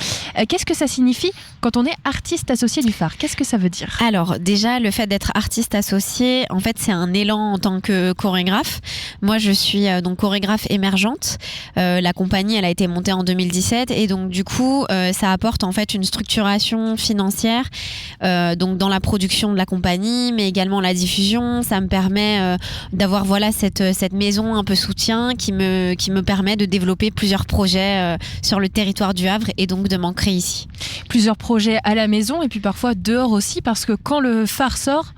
Qu'est-ce que ça signifie quand on est artiste associé du phare ? Qu'est-ce que ça veut dire ? Alors déjà, le fait d'être artiste associé, en fait, c'est un élan en tant que chorégraphe. Moi, je suis donc chorégraphe émergente. La compagnie, elle a été montée en 2017 et donc du coup, ça apporte en fait une structuration financière donc dans la production de la compagnie, mais également la diffusion. Ça me permet d'avoir cette maison un peu soutien qui me permet de développer plusieurs projets sur le territoire du Havre et donc de m'ancrer ici. Plusieurs projets à la maison et puis parfois dehors aussi parce que quand le phare sort,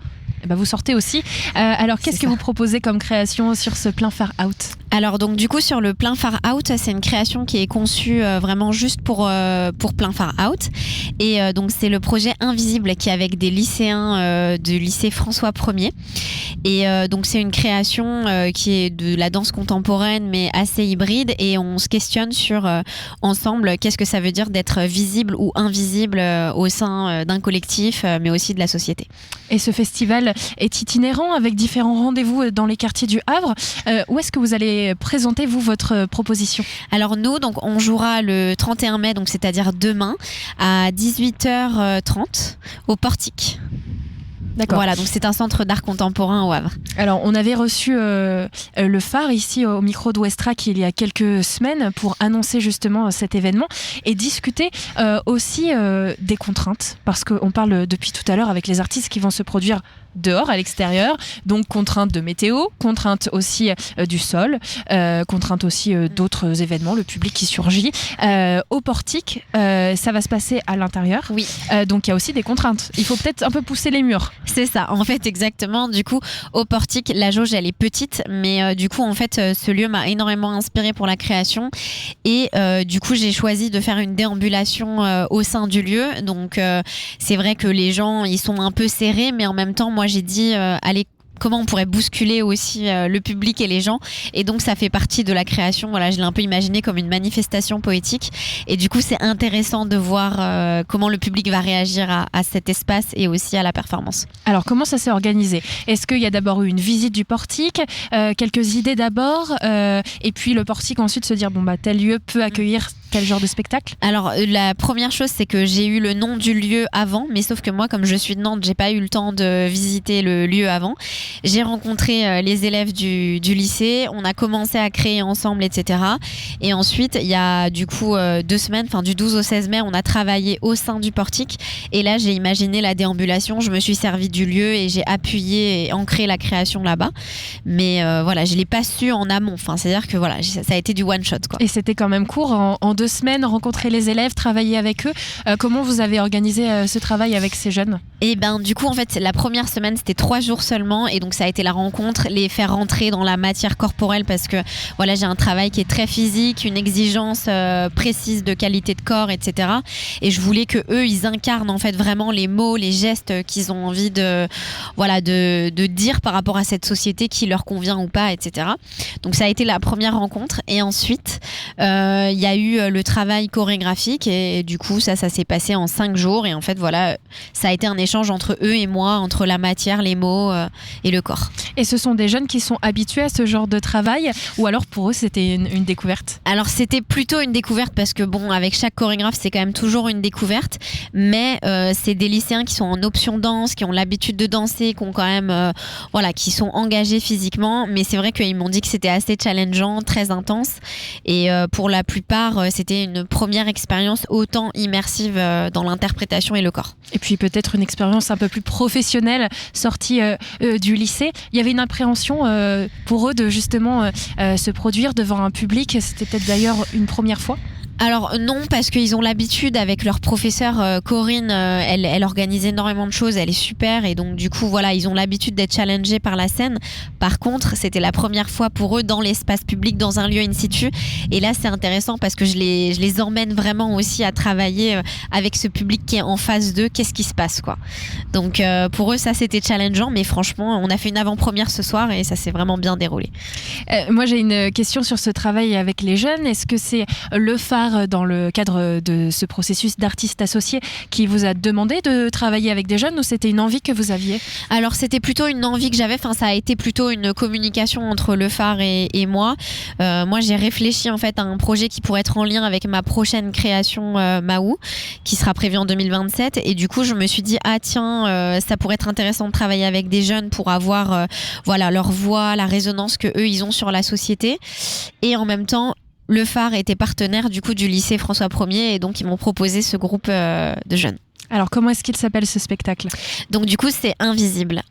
vous sortez aussi. Alors qu'est-ce que vous proposez comme création sur ce plein phare out ? Alors donc du coup sur le plein phare out, c'est une création qui est conçue vraiment juste pour plein phare out et donc c'est le projet Invisible qui est avec des lycéens du lycée François 1er et donc c'est une création qui est de la danse contemporaine mais assez hybride et on se questionne sur ensemble qu'est-ce que ça veut dire d'être visible ou invisible au sein d'un collectif mais aussi de la société. Et ce festival est itinérant avec différents rendez-vous dans les quartiers du Havre. Où est-ce que vous allez présenter vous votre proposition ? Alors nous, donc on jouera le 31 mai, donc c'est-à-dire demain à 18h30 au Portique. D'accord. Voilà, donc c'est un centre d'art contemporain au Havre. Alors, on avait reçu le phare ici au micro de Westrack il y a quelques semaines pour annoncer justement cet événement et discuter aussi des contraintes parce qu'on parle depuis tout à l'heure avec les artistes qui vont se produire dehors, à l'extérieur, donc contraintes de météo, contraintes aussi du sol, contraintes aussi d'autres événements, le public qui surgit. Au Portique, ça va se passer à l'intérieur, oui. Donc il y a aussi des contraintes. Il faut peut-être un peu pousser les murs. C'est ça, en fait, exactement. Du coup, au Portique, la jauge, elle est petite, mais du coup, en fait, ce lieu m'a énormément inspirée pour la création et du coup, j'ai choisi de faire une déambulation au sein du lieu. Donc, c'est vrai que les gens, ils sont un peu serrés, mais en même temps, moi, j'ai dit, allez, comment on pourrait bousculer aussi le public et les gens, et donc ça fait partie de la création. Voilà, je l'ai un peu imaginé comme une manifestation poétique et du coup c'est intéressant de voir comment le public va réagir à cet espace et aussi à la performance. Alors comment ça s'est organisé ? Est-ce qu'il y a d'abord eu une visite du Portique, quelques idées d'abord et puis le Portique ensuite se dire tel lieu peut accueillir tel genre de spectacle ? Alors la première chose c'est que j'ai eu le nom du lieu avant, mais sauf que moi comme je suis de Nantes, j'ai pas eu le temps de visiter le lieu avant. J'ai rencontré les élèves du lycée, on a commencé à créer ensemble, etc. Et ensuite, il y a du coup 2 semaines, du 12 au 16 mai, on a travaillé au sein du Portique. Et là, j'ai imaginé la déambulation, je me suis servi du lieu et j'ai appuyé et ancré la création là-bas. Mais voilà, je ne l'ai pas su en amont. C'est-à-dire que voilà, ça a été du one-shot, quoi. Et c'était quand même court, en 2 semaines, rencontrer les élèves, travailler avec eux. Comment vous avez organisé ce travail avec ces jeunes ? Et du coup, en fait, la première semaine, c'était 3 jours seulement. Et donc ça a été la rencontre, les faire rentrer dans la matière corporelle parce que voilà, j'ai un travail qui est très physique, une exigence précise de qualité de corps, etc. Et je voulais que eux, ils incarnent en fait vraiment les mots, les gestes qu'ils ont envie de dire par rapport à cette société qui leur convient ou pas, etc. Donc ça a été la première rencontre. Et ensuite, il y a eu le travail chorégraphique et du coup ça s'est passé en 5 jours. Et en fait voilà, ça a été un échange entre eux et moi, entre la matière, les mots et le corps. Et ce sont des jeunes qui sont habitués à ce genre de travail ou alors pour eux c'était une découverte ? Alors c'était plutôt une découverte parce que avec chaque chorégraphe c'est quand même toujours une découverte, mais c'est des lycéens qui sont en option danse, qui ont l'habitude de danser, qui ont quand même qui sont engagés physiquement, mais c'est vrai qu'ils m'ont dit que c'était assez challengeant, très intense et pour la plupart c'était une première expérience autant immersive dans l'interprétation et le corps. Et puis peut-être une expérience un peu plus professionnelle sortie du lycée. Il y avait une appréhension pour eux de justement se produire devant un public. C'était peut-être d'ailleurs une première fois. Alors non, parce qu'ils ont l'habitude avec leur professeure Corinne, elle organise énormément de choses, elle est super et donc du coup voilà, ils ont l'habitude d'être challengés par la scène. Par contre, c'était la première fois pour eux dans l'espace public, dans un lieu in situ, et là c'est intéressant parce que je les emmène vraiment aussi à travailler avec ce public qui est en face d'eux, qu'est-ce qui se passe quoi. Donc pour eux ça c'était challengeant, mais franchement on a fait une avant-première ce soir et ça s'est vraiment bien déroulé. Moi j'ai une question sur ce travail avec les jeunes. Est-ce que c'est le phare dans le cadre de ce processus d'artistes associés qui vous a demandé de travailler avec des jeunes, ou c'était une envie que vous aviez? Alors c'était plutôt une envie que j'avais, enfin ça a été plutôt une communication entre le phare et moi. Moi j'ai réfléchi en fait à un projet qui pourrait être en lien avec ma prochaine création Mahou, qui sera prévue en 2027, et du coup je me suis dit ah tiens ça pourrait être intéressant de travailler avec des jeunes pour avoir voilà leur voix, la résonance que eux ils ont sur la société, et en même temps le phare était partenaire du coup du lycée François 1er et donc ils m'ont proposé ce groupe de jeunes. Alors comment est-ce qu'il s'appelle ce spectacle? Donc du coup c'est Invisible,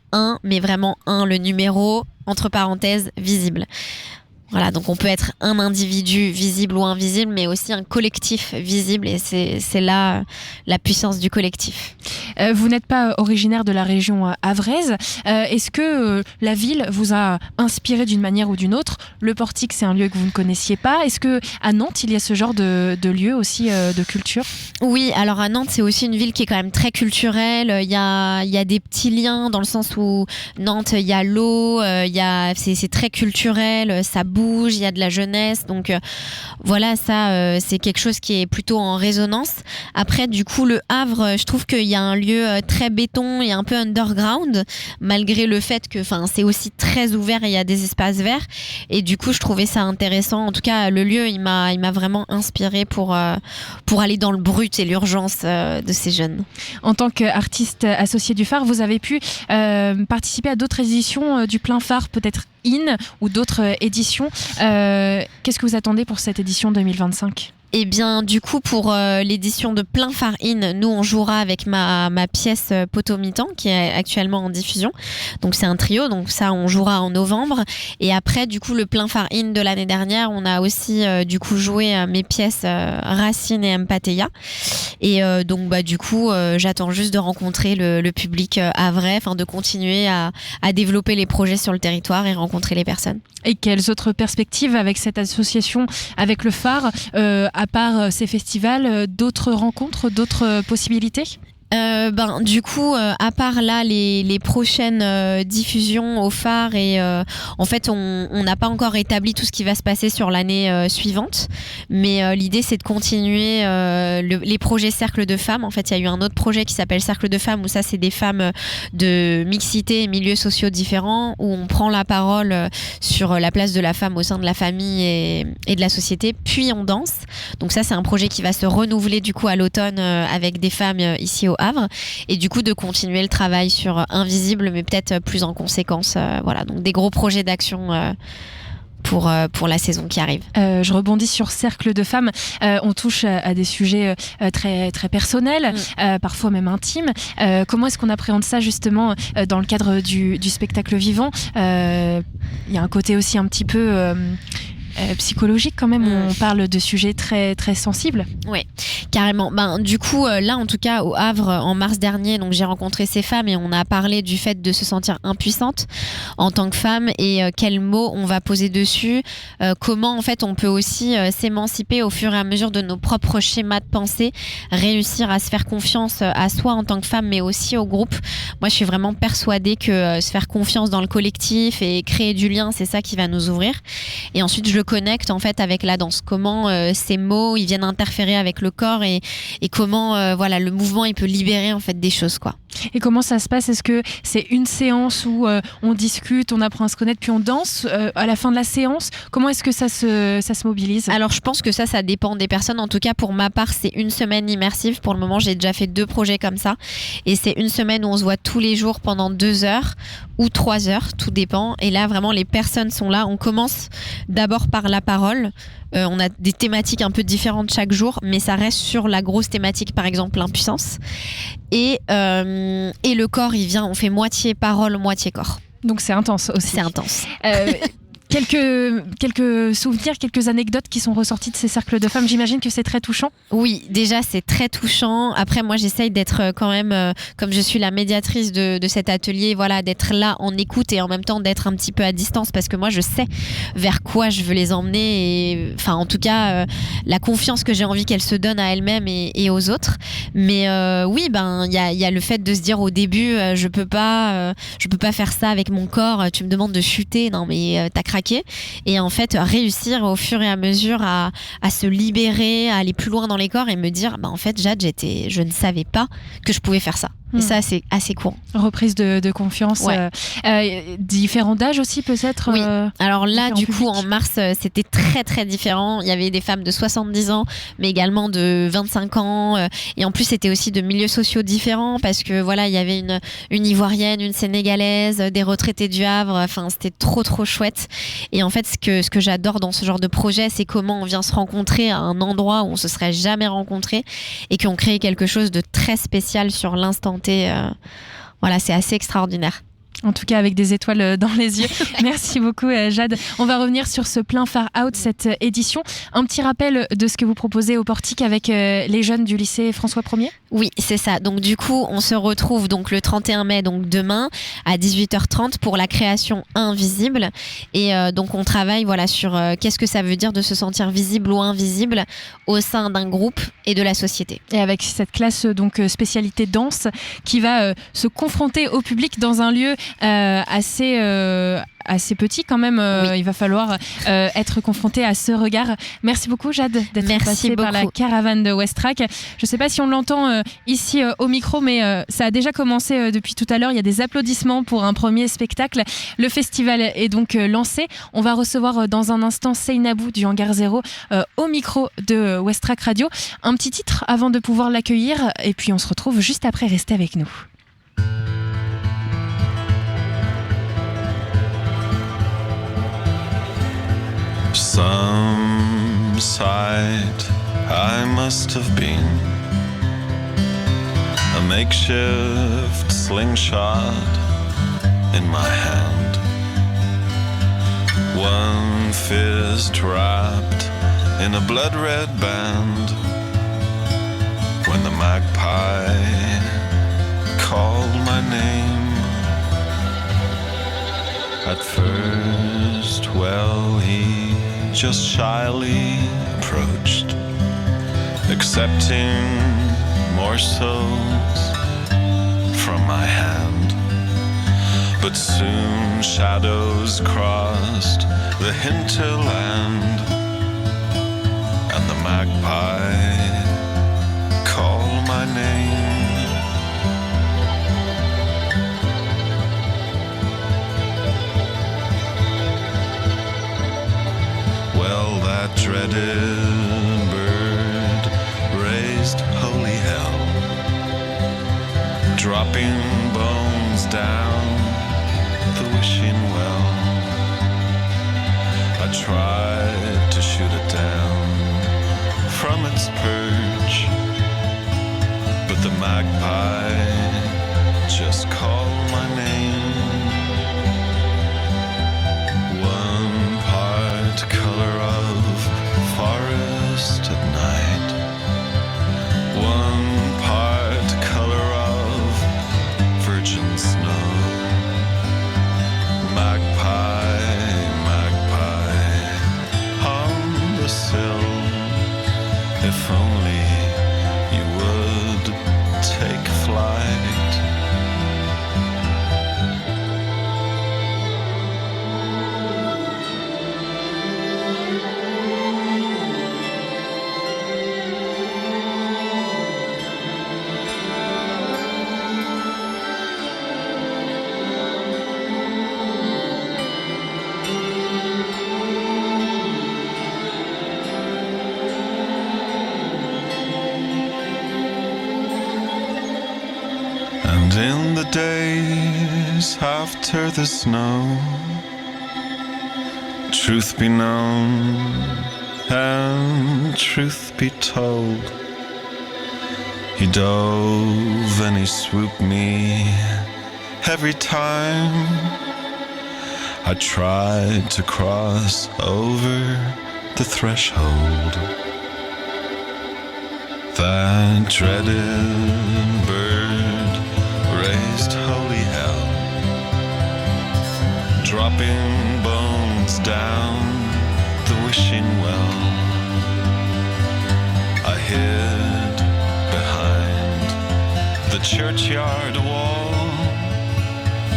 mais vraiment le numéro entre parenthèses visible. Voilà, donc on peut être un individu visible ou invisible, mais aussi un collectif visible, et c'est là la puissance du collectif. Vous n'êtes pas originaire de la région havraise. Est-ce que la ville vous a inspiré d'une manière ou d'une autre? Le Portique, c'est un lieu que vous ne connaissiez pas. Est-ce qu'à Nantes, il y a ce genre de lieu aussi de culture? Oui, alors à Nantes, c'est aussi une ville qui est quand même très culturelle. Il y a des petits liens dans le sens où Nantes, il y a l'eau, c'est très culturel, ça bouge, il y a de la jeunesse, donc voilà, ça c'est quelque chose qui est plutôt en résonance. Après du coup le Havre, je trouve qu'il y a un lieu très béton et un peu underground, malgré le fait que c'est aussi très ouvert et il y a des espaces verts, et du coup je trouvais ça intéressant. En tout cas le lieu il m'a vraiment inspiré pour aller dans le brut et l'urgence de ces jeunes. En tant qu'artiste associé du phare, vous avez pu participer à d'autres éditions du plein phare, peut-être ou d'autres éditions. Qu'est-ce que vous attendez pour cette édition 2025? Eh bien, du coup, pour l'édition de Plein Phare In, nous, on jouera avec ma pièce Potomitan, qui est actuellement en diffusion. Donc, c'est un trio. Donc, ça, on jouera en novembre. Et après, du coup, le Plein Phare In de l'année dernière, on a aussi, du coup, joué mes pièces Racine et Empatheia. Et donc, du coup, j'attends juste de rencontrer le public havrais, de continuer à développer les projets sur le territoire et rencontrer les personnes. Et quelles autres perspectives avec cette association, avec le phare, à part ces festivals, d'autres rencontres, d'autres possibilités? Du coup, à part là les prochaines diffusions au phare, et en fait on n'a pas encore établi tout ce qui va se passer sur l'année suivante, mais l'idée c'est de continuer les projets Cercle de Femmes. En fait il y a eu un autre projet qui s'appelle Cercle de Femmes, où ça c'est des femmes de mixité et milieux sociaux différents, où on prend la parole sur la place de la femme au sein de la famille et de la société, puis on danse. Donc ça c'est un projet qui va se renouveler du coup à l'automne avec des femmes ici au Havre, et du coup de continuer le travail sur Invisible, mais peut-être plus en conséquence. Voilà, donc des gros projets d'action pour la saison qui arrive. Je rebondis sur Cercle de Femmes. On touche à des sujets très, très personnels, parfois même intimes. Comment est-ce qu'on appréhende ça justement dans le cadre du spectacle vivant? Il y a un côté aussi un petit peu psychologique quand même, où on parle de sujets très, très sensibles. Oui, carrément. Du coup, là en tout cas au Havre, en mars dernier, donc j'ai rencontré ces femmes et on a parlé du fait de se sentir impuissante en tant que femme, et quels mots on va poser dessus, comment en fait on peut aussi s'émanciper au fur et à mesure de nos propres schémas de pensée, réussir à se faire confiance à soi en tant que femme, mais aussi au groupe. Moi je suis vraiment persuadée que se faire confiance dans le collectif et créer du lien, c'est ça qui va nous ouvrir. Et ensuite je le connecte en fait avec la danse, comment ces mots ils viennent interférer avec le corps, et comment voilà le mouvement il peut libérer en fait des choses quoi. Et comment ça se passe? Est-ce que c'est une séance où on discute, on apprend à se connaître, puis on danse à la fin de la séance? Comment est-ce que ça se mobilise? Alors je pense que ça dépend des personnes. En tout cas pour ma part c'est une semaine immersive. Pour le moment j'ai déjà fait 2 projets comme ça, et c'est une semaine où on se voit tous les jours pendant 2 heures ou 3 heures, tout dépend. Et là vraiment les personnes sont là. On commence d'abord par la parole. On a des thématiques un peu différentes chaque jour, mais ça reste sur la grosse thématique, par exemple l'impuissance. Et le corps, il vient, on fait moitié parole, moitié corps. Donc c'est intense aussi. C'est intense. Quelques souvenirs, quelques anecdotes qui sont ressorties de ces cercles de femmes. J'imagine que c'est très touchant. Oui, déjà c'est très touchant. Après moi j'essaye d'être quand même, comme je suis la médiatrice de cet atelier, voilà, d'être là en écoute et en même temps d'être un petit peu à distance parce que moi je sais vers quoi je veux les emmener et enfin en tout cas la confiance que j'ai envie qu'elles se donnent à elles-mêmes et aux autres. Mais oui, ben il y a le fait de se dire au début je peux pas faire ça avec mon corps. Tu me demandes de chuter, non mais t'as craqué. Et en fait réussir au fur et à mesure à se libérer, à aller plus loin dans les corps et me dire bah en fait Jade, je ne savais pas que je pouvais faire ça. Et ça, c'est assez courant. Reprise de confiance. Ouais. Différents d'âge aussi, peut-être. Oui. Alors là, du publics. coup, en mars, c'était très, très différent. Il y avait des femmes de 70 ans, mais également de 25 ans. Et en plus, c'était aussi de milieux sociaux différents parce que voilà, il y avait une Ivoirienne, une Sénégalaise, des retraités du Havre. Enfin, c'était trop, trop chouette. Et en fait, ce que j'adore dans ce genre de projet, c'est comment on vient se rencontrer à un endroit où on se serait jamais rencontré et qu'on crée quelque chose de très spécial sur l'instant. Voilà, c'est assez extraordinaire. En tout cas, avec des étoiles dans les yeux. Merci beaucoup, Jade. On va revenir sur ce plein Far Out, cette édition. Un petit rappel de ce que vous proposez au Portique avec les jeunes du lycée François 1er ? Oui, c'est ça. Donc du coup, on se retrouve donc le 31 mai, donc demain, à 18h30 pour la création invisible. Et donc on travaille voilà, sur qu'est-ce que ça veut dire de se sentir visible ou invisible au sein d'un groupe et de la société. Et avec cette classe donc spécialité danse qui va se confronter au public dans un lieu assez petit quand même. Oui. Il va falloir être confronté à ce regard. Merci beaucoup Jade d'être passée par la caravane de Westrack. Je ne sais pas si on l'entend ici au micro, mais ça a déjà commencé depuis tout à l'heure. Il y a des applaudissements pour un premier spectacle. Le festival est donc lancé. On va recevoir dans un instant Seynabou du Hangar 0 au micro de Westrack Radio. Un petit titre avant de pouvoir l'accueillir et puis on se retrouve juste après. Restez avec nous. Some sight I must have been, a makeshift slingshot in my hand, one fist wrapped in a blood-red band, when the magpie called my name. At first, well, he just shyly approached, accepting morsels from my hand. But soon shadows crossed the hinterland, and the magpie called my name. Well, that dreaded bird raised holy hell, dropping bones down the wishing well. I tried to shoot it down from its perch, but the magpie just called my name. One part color of forest at night, one part color of virgin snow. Magpie, magpie on the sill, if only you would take flight. And in the days after the snow, truth be known and truth be told, he dove and he swooped me every time I tried to cross over the threshold. That dreaded bird raised holy hell, dropping bones down the wishing well. I hid behind the churchyard wall,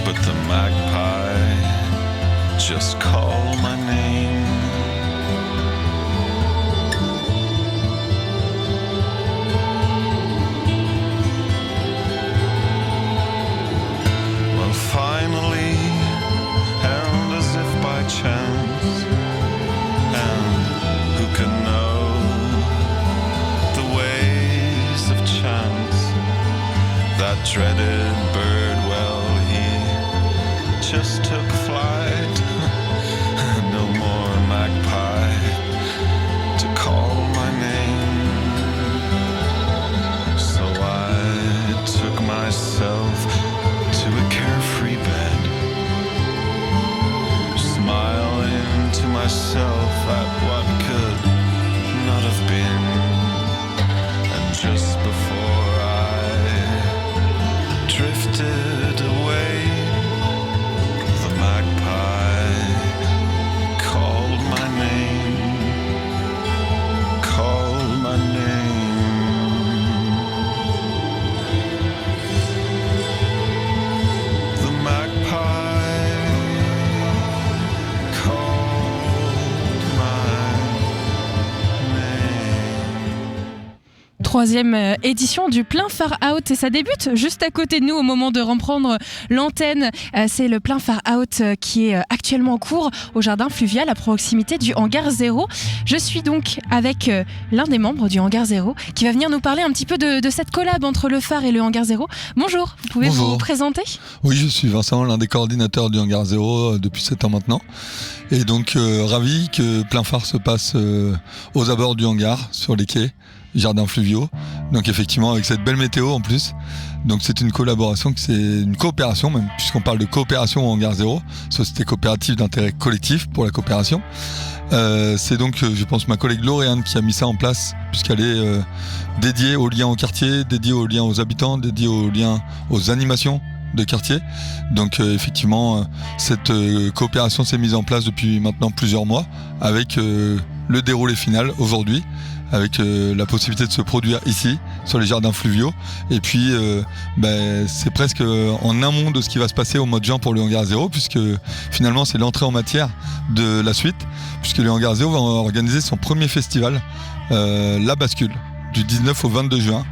but the magpie just called my name. Well, finally, and as if by chance, and who can know the ways of chance, that dreaded bird, well, he just took flight. No more magpie to call my name. So I took myself to a carefree bed, smiling to myself at what could not have been. And just before I drifted away, the magpie called my name, called my name. The magpie called my name. Troisième édition du Plein Far Out et ça débute juste à côté de nous au moment de reprendre l'antenne. C'est le Plein Far Out qui est actuellement en cours au jardin fluvial à proximité du Hangar 0. Je suis donc avec l'un des membres du Hangar 0 qui va venir nous parler un petit peu de cette collab entre le phare et le Hangar 0. Bonjour, vous pouvez vous présenter ? Oui, je suis Vincent, l'un des coordinateurs du Hangar 0 depuis 7 ans maintenant. Et donc ravi que Plein Phare se passe aux abords du hangar, sur les quais, jardins fluviaux. Donc effectivement avec cette belle météo en plus. Donc c'est une collaboration, c'est une coopération même, puisqu'on parle de coopération au Hangar 0, société coopérative d'intérêt collectif pour la coopération. C'est donc, je pense, ma collègue Lauriane qui a mis ça en place, puisqu'elle est dédiée aux liens au quartier, dédiée aux liens aux habitants, dédiée aux liens aux animations de quartier. Donc effectivement, cette coopération s'est mise en place depuis maintenant plusieurs mois, avec le déroulé final aujourd'hui, avec la possibilité de se produire ici, sur les jardins fluviaux. Et puis, c'est presque en amont de ce qui va se passer au mois de juin pour le Hangar 0, puisque finalement, c'est l'entrée en matière de la suite, puisque le Hangar 0 va organiser son premier festival, La Bascule, du 19 au 22 juin.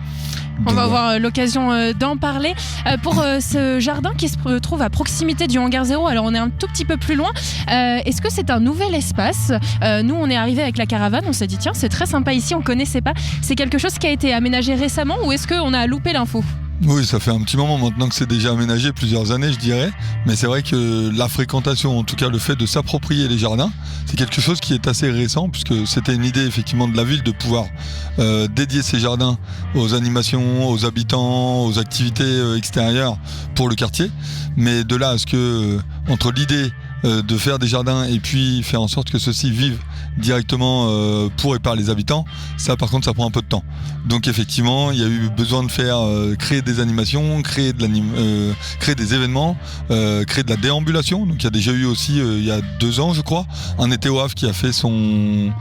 On va avoir l'occasion d'en parler. Pour ce jardin qui se trouve à proximité du Hangar 0, alors on est un tout petit peu plus loin. Est-ce que c'est un nouvel espace ? Nous, on est arrivé avec la caravane, on s'est dit tiens, c'est très sympa ici, on connaissait pas. C'est quelque chose qui a été aménagé récemment ou est-ce qu'on a loupé l'info ? Oui, ça fait un petit moment maintenant que c'est déjà aménagé, plusieurs années je dirais, mais c'est vrai que la fréquentation, en tout cas le fait de s'approprier les jardins, c'est quelque chose qui est assez récent, puisque c'était une idée effectivement de la ville de pouvoir dédier ces jardins aux animations, aux habitants, aux activités extérieures pour le quartier, mais de là à ce que, entre l'idée de faire des jardins et puis faire en sorte que ceux-ci vivent directement pour et par les habitants, ça par contre ça prend un peu de temps. Donc effectivement il y a eu besoin de faire créer des animations, créer des événements, créer de la déambulation. Donc il y a déjà eu aussi il y a 2 ans je crois un été au Havre qui a fait son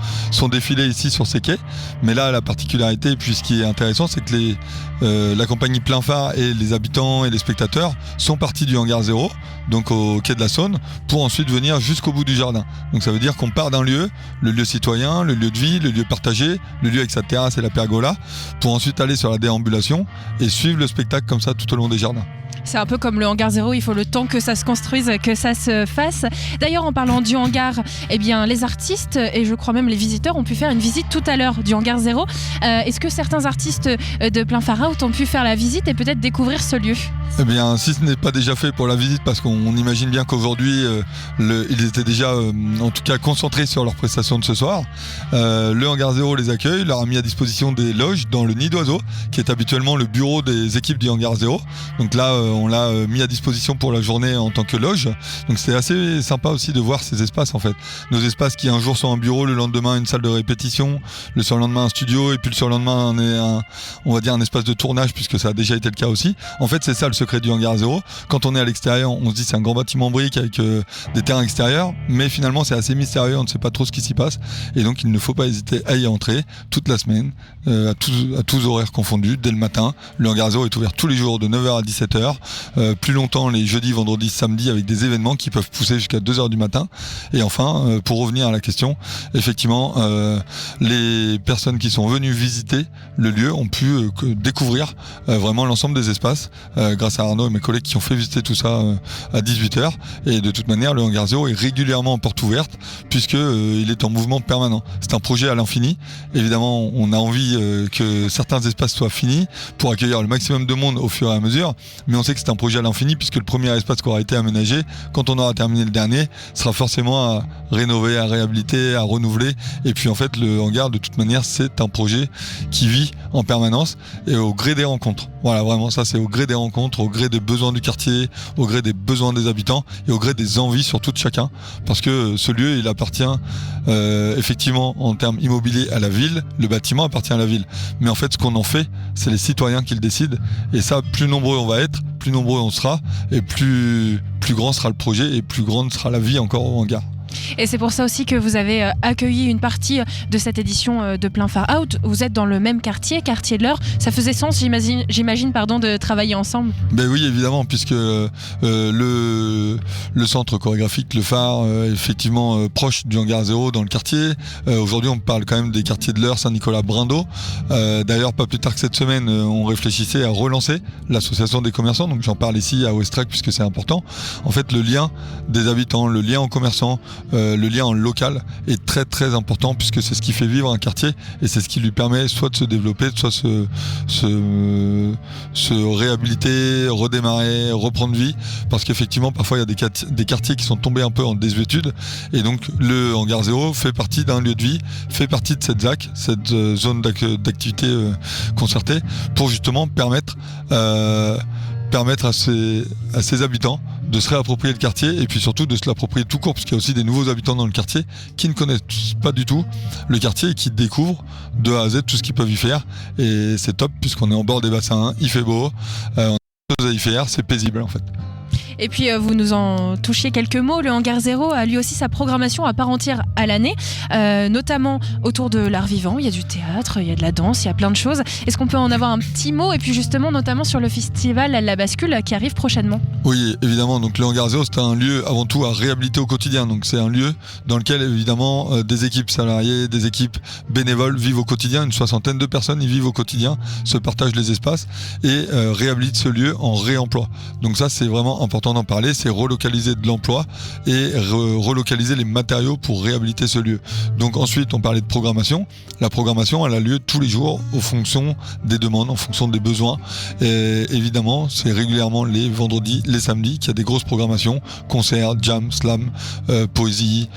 défilé ici sur ces quais. Mais là la particularité et puis ce qui est intéressant c'est que la compagnie Plein Phare et les habitants et les spectateurs sont partis du Hangar 0, donc au quai de la Saône, pour ensuite venir jusqu'au bout du jardin. Donc ça veut dire qu'on part d'un lieu, le lieu citoyen, le lieu de vie, le lieu partagé, le lieu avec sa terrasse et la pergola, pour ensuite aller sur la déambulation et suivre le spectacle comme ça tout au long des jardins. C'est un peu comme le Hangar 0, il faut le temps que ça se construise, que ça se fasse. D'ailleurs, en parlant du hangar, eh bien, les artistes et je crois même les visiteurs ont pu faire une visite tout à l'heure du Hangar 0. Est-ce que certains artistes de Plein Far Out ont pu faire la visite et peut-être découvrir ce lieu ? Eh bien, si ce n'est pas déjà fait pour la visite, parce qu'on imagine bien qu'aujourd'hui, ils étaient déjà, en tout cas, concentrés sur leur prestation de ce soir. Le Hangar 0 les accueille, leur a mis à disposition des loges dans le nid d'oiseaux, qui est habituellement le bureau des équipes du Hangar 0. Donc là, on l'a mis à disposition pour la journée en tant que loge. Donc c'est assez sympa aussi de voir ces espaces, en fait. Nos espaces qui un jour sont un bureau, le lendemain une salle de répétition, le surlendemain un studio, et puis le surlendemain on va dire un espace de tournage, puisque ça a déjà été le cas aussi. En fait, c'est ça le secret du Hangar 0. Quand on est à l'extérieur, on se dit c'est un grand bâtiment brique avec des terrains extérieurs, mais finalement c'est assez mystérieux, on ne sait pas trop ce qui s'y passe, et donc il ne faut pas hésiter à y entrer toute la semaine, à tous horaires confondus, dès le matin. Le Hangar 0 est ouvert tous les jours de 9h à 17h, plus longtemps les jeudis, vendredis, samedis, avec des événements qui peuvent pousser jusqu'à 2h du matin. Et enfin, pour revenir à la question, effectivement, les personnes qui sont venues visiter le lieu ont pu découvrir vraiment l'ensemble des espaces, grâce à Arnaud et mes collègues qui ont fait visiter tout ça à 18h. Et de toute manière, le Hangar 0 est régulièrement en porte ouverte, puisque il est en mouvement permanent. C'est un projet à l'infini. Évidemment, on a envie que certains espaces soient finis pour accueillir le maximum de monde au fur et à mesure, mais on sait que c'est un projet à l'infini, puisque le premier espace qui aura été aménagé, quand on aura terminé le dernier, sera forcément à rénover, à réhabiliter, à renouveler. Et puis en fait, le hangar, de toute manière, c'est un projet qui vit en permanence et au gré des rencontres. Voilà, vraiment, ça c'est au gré des rencontres, au gré des besoins du quartier, au gré des besoins des habitants et au gré des envies surtout de chacun, parce que ce lieu, il appartient effectivement en termes immobiliers à la ville, le bâtiment appartient à la ville, mais en fait ce qu'on en fait, c'est les citoyens qui le décident, et ça, plus nombreux on va être, plus nombreux on sera, et plus grand sera le projet et plus grande sera la vie encore au hangar. Et c'est pour ça aussi que vous avez accueilli une partie de cette édition de Plein Phare Out. Vous êtes dans le même quartier de l'Eure. Ça faisait sens, j'imagine, de travailler ensemble. Ben oui, évidemment, puisque le centre chorégraphique, le Phare, effectivement proche du Hangar 0 dans le quartier. Aujourd'hui, on parle quand même des quartiers de l'Eure, Saint-Nicolas, Brindeau. D'ailleurs, pas plus tard que cette semaine, on réfléchissait à relancer l'association des commerçants. Donc j'en parle ici à Ouestrach puisque c'est important. En fait, le lien des habitants, le lien aux commerçants, le lien en local est très très important, puisque c'est ce qui fait vivre un quartier et c'est ce qui lui permet soit de se développer, soit se réhabiliter, redémarrer, reprendre vie, parce qu'effectivement parfois il y a des quartiers qui sont tombés un peu en désuétude, et donc le Hangar 0 fait partie d'un lieu de vie, fait partie de cette ZAC, cette zone d'activité concertée, pour justement permettre à ses habitants de se réapproprier le quartier, et puis surtout de se l'approprier tout court, parce qu'il y a aussi des nouveaux habitants dans le quartier qui ne connaissent pas du tout le quartier et qui découvrent de A à Z tout ce qu'ils peuvent y faire, et c'est top puisqu'on est en bord des bassins, il fait beau, on a des choses à y faire, c'est paisible en fait. Et puis vous nous en touchiez quelques mots, le Hangar 0 a lui aussi sa programmation à part entière à l'année, notamment autour de l'art vivant. Il y a du théâtre, il y a de la danse, il y a plein de choses. Est-ce qu'on peut en avoir un petit mot, et puis justement notamment sur le festival La Bascule qui arrive prochainement? Oui, évidemment, donc le Hangar 0 c'est un lieu avant tout à réhabiliter au quotidien, donc c'est un lieu dans lequel évidemment des équipes salariées, des équipes bénévoles vivent au quotidien, une 60aine de personnes y vivent au quotidien, se partagent les espaces et réhabilitent ce lieu en réemploi. Donc ça c'est vraiment important d'en parler, c'est relocaliser de l'emploi et relocaliser les matériaux pour réhabiliter ce lieu. Donc ensuite on parlait de programmation. La programmation elle a lieu tous les jours en fonction des demandes, en fonction des besoins, et évidemment c'est régulièrement les vendredis, les samedis qu'il y a des grosses programmations, concerts, jam, slam, poésie,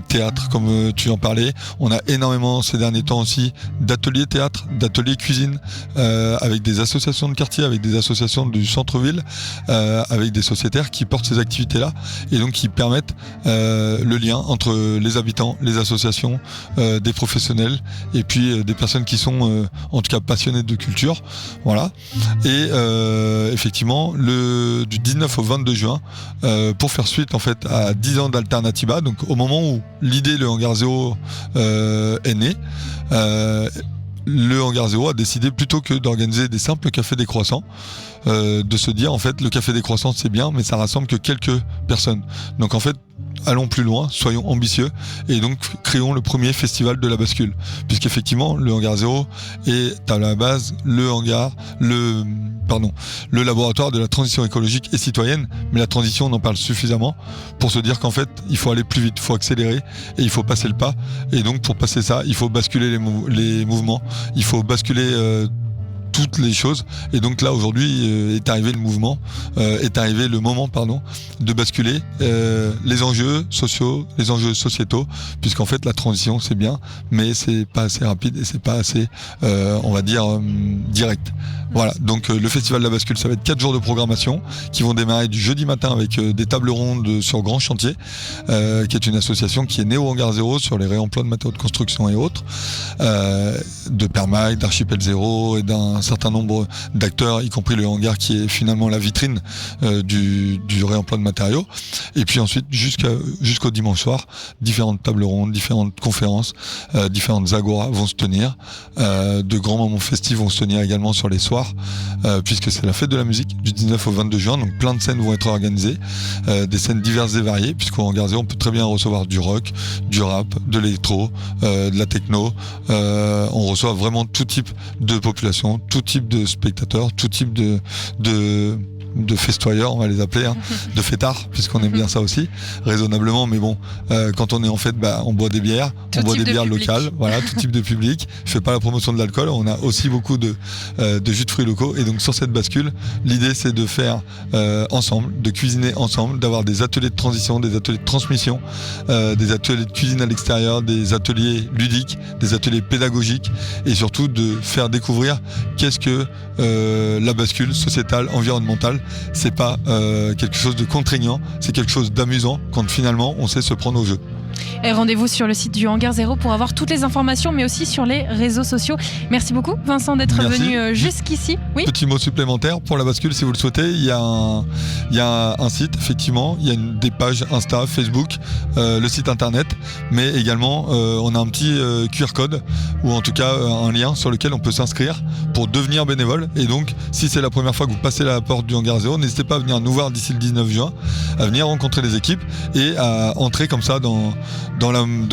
théâtre comme tu en parlais. On a énormément ces derniers temps aussi d'ateliers théâtre, d'ateliers cuisine, avec des associations de quartier, avec des associations du centre-ville, avec des sociétaires qui portent ces activités-là, et donc qui permettent le lien entre les habitants, les associations, des professionnels, et puis des personnes qui sont en tout cas passionnées de culture. Voilà. Et effectivement, du 19 au 22 juin, pour faire suite en fait à 10 ans d'Alternativa, donc au moment où l'idée le Hangar 0 est née, le Hangar 0 a décidé, plutôt que d'organiser des simples cafés des croissants, de se dire en fait le café des croissants c'est bien, mais ça rassemble que quelques personnes. Donc en fait allons plus loin, soyons ambitieux, et donc créons le premier festival de la bascule, puisqu'effectivement le Hangar 0 est à la base le laboratoire de la transition écologique et citoyenne, mais la transition on en parle suffisamment pour se dire qu'en fait il faut aller plus vite, il faut accélérer et il faut passer le pas, et donc pour passer ça il faut basculer les mouvements, il faut basculer toutes les choses. Et donc là, aujourd'hui, est arrivé le moment de basculer les enjeux sociaux, les enjeux sociétaux, puisqu'en fait, la transition, c'est bien, mais c'est pas assez rapide et c'est pas assez, on va dire, direct. Voilà, donc le Festival de la Bascule, ça va être 4 jours de programmation qui vont démarrer du jeudi matin avec des tables rondes sur Grand Chantier, qui est une association qui est née au Hangar Zéro sur les réemplois de matériaux de construction et autres, de Permac, d'Archipel Zéro et d'un certain nombre d'acteurs, y compris le hangar qui est finalement la vitrine du réemploi de matériaux. Et puis ensuite, jusqu'au dimanche soir, différentes tables rondes, différentes conférences, différentes agoras vont se tenir. De grands moments festifs vont se tenir également sur les soirs, puisque c'est la fête de la musique du 19 au 22 juin, donc plein de scènes vont être organisées, des scènes diverses et variées, puisqu'au Hangar Zéro, on peut très bien recevoir du rock, du rap, de l'électro, de la techno. On reçoit vraiment tout type de population, tout type de spectateurs, tout type de festoyeurs, on va les appeler, de fêtards, puisqu'on aime bien ça aussi, raisonnablement, mais bon, quand on est en fête, on boit des bières, locales, voilà, tout type de public. Je fais pas la promotion de l'alcool, on a aussi beaucoup de jus de fruits locaux, et donc sur cette bascule, l'idée c'est de faire ensemble, de cuisiner ensemble, d'avoir des ateliers de transition, des ateliers de transmission, des ateliers de cuisine à l'extérieur, des ateliers ludiques, des ateliers pédagogiques, et surtout de faire découvrir qu'est-ce que la bascule sociétale, environnementale. C'est pas quelque chose de contraignant, c'est quelque chose d'amusant quand finalement on sait se prendre au jeu. Et rendez-vous sur le site du Hangar Zéro pour avoir toutes les informations, mais aussi sur les réseaux sociaux. Merci beaucoup Vincent d'être venu jusqu'ici. Oui. Petit mot supplémentaire pour la bascule, si vous le souhaitez, il y a un site, effectivement, il y a des pages Insta, Facebook, le site internet, mais également on a un petit QR code, ou en tout cas un lien sur lequel on peut s'inscrire pour devenir bénévole. Et donc si c'est la première fois que vous passez la porte du Hangar Zéro, n'hésitez pas à venir nous voir d'ici le 19 juin, à venir rencontrer les équipes et à entrer comme ça dans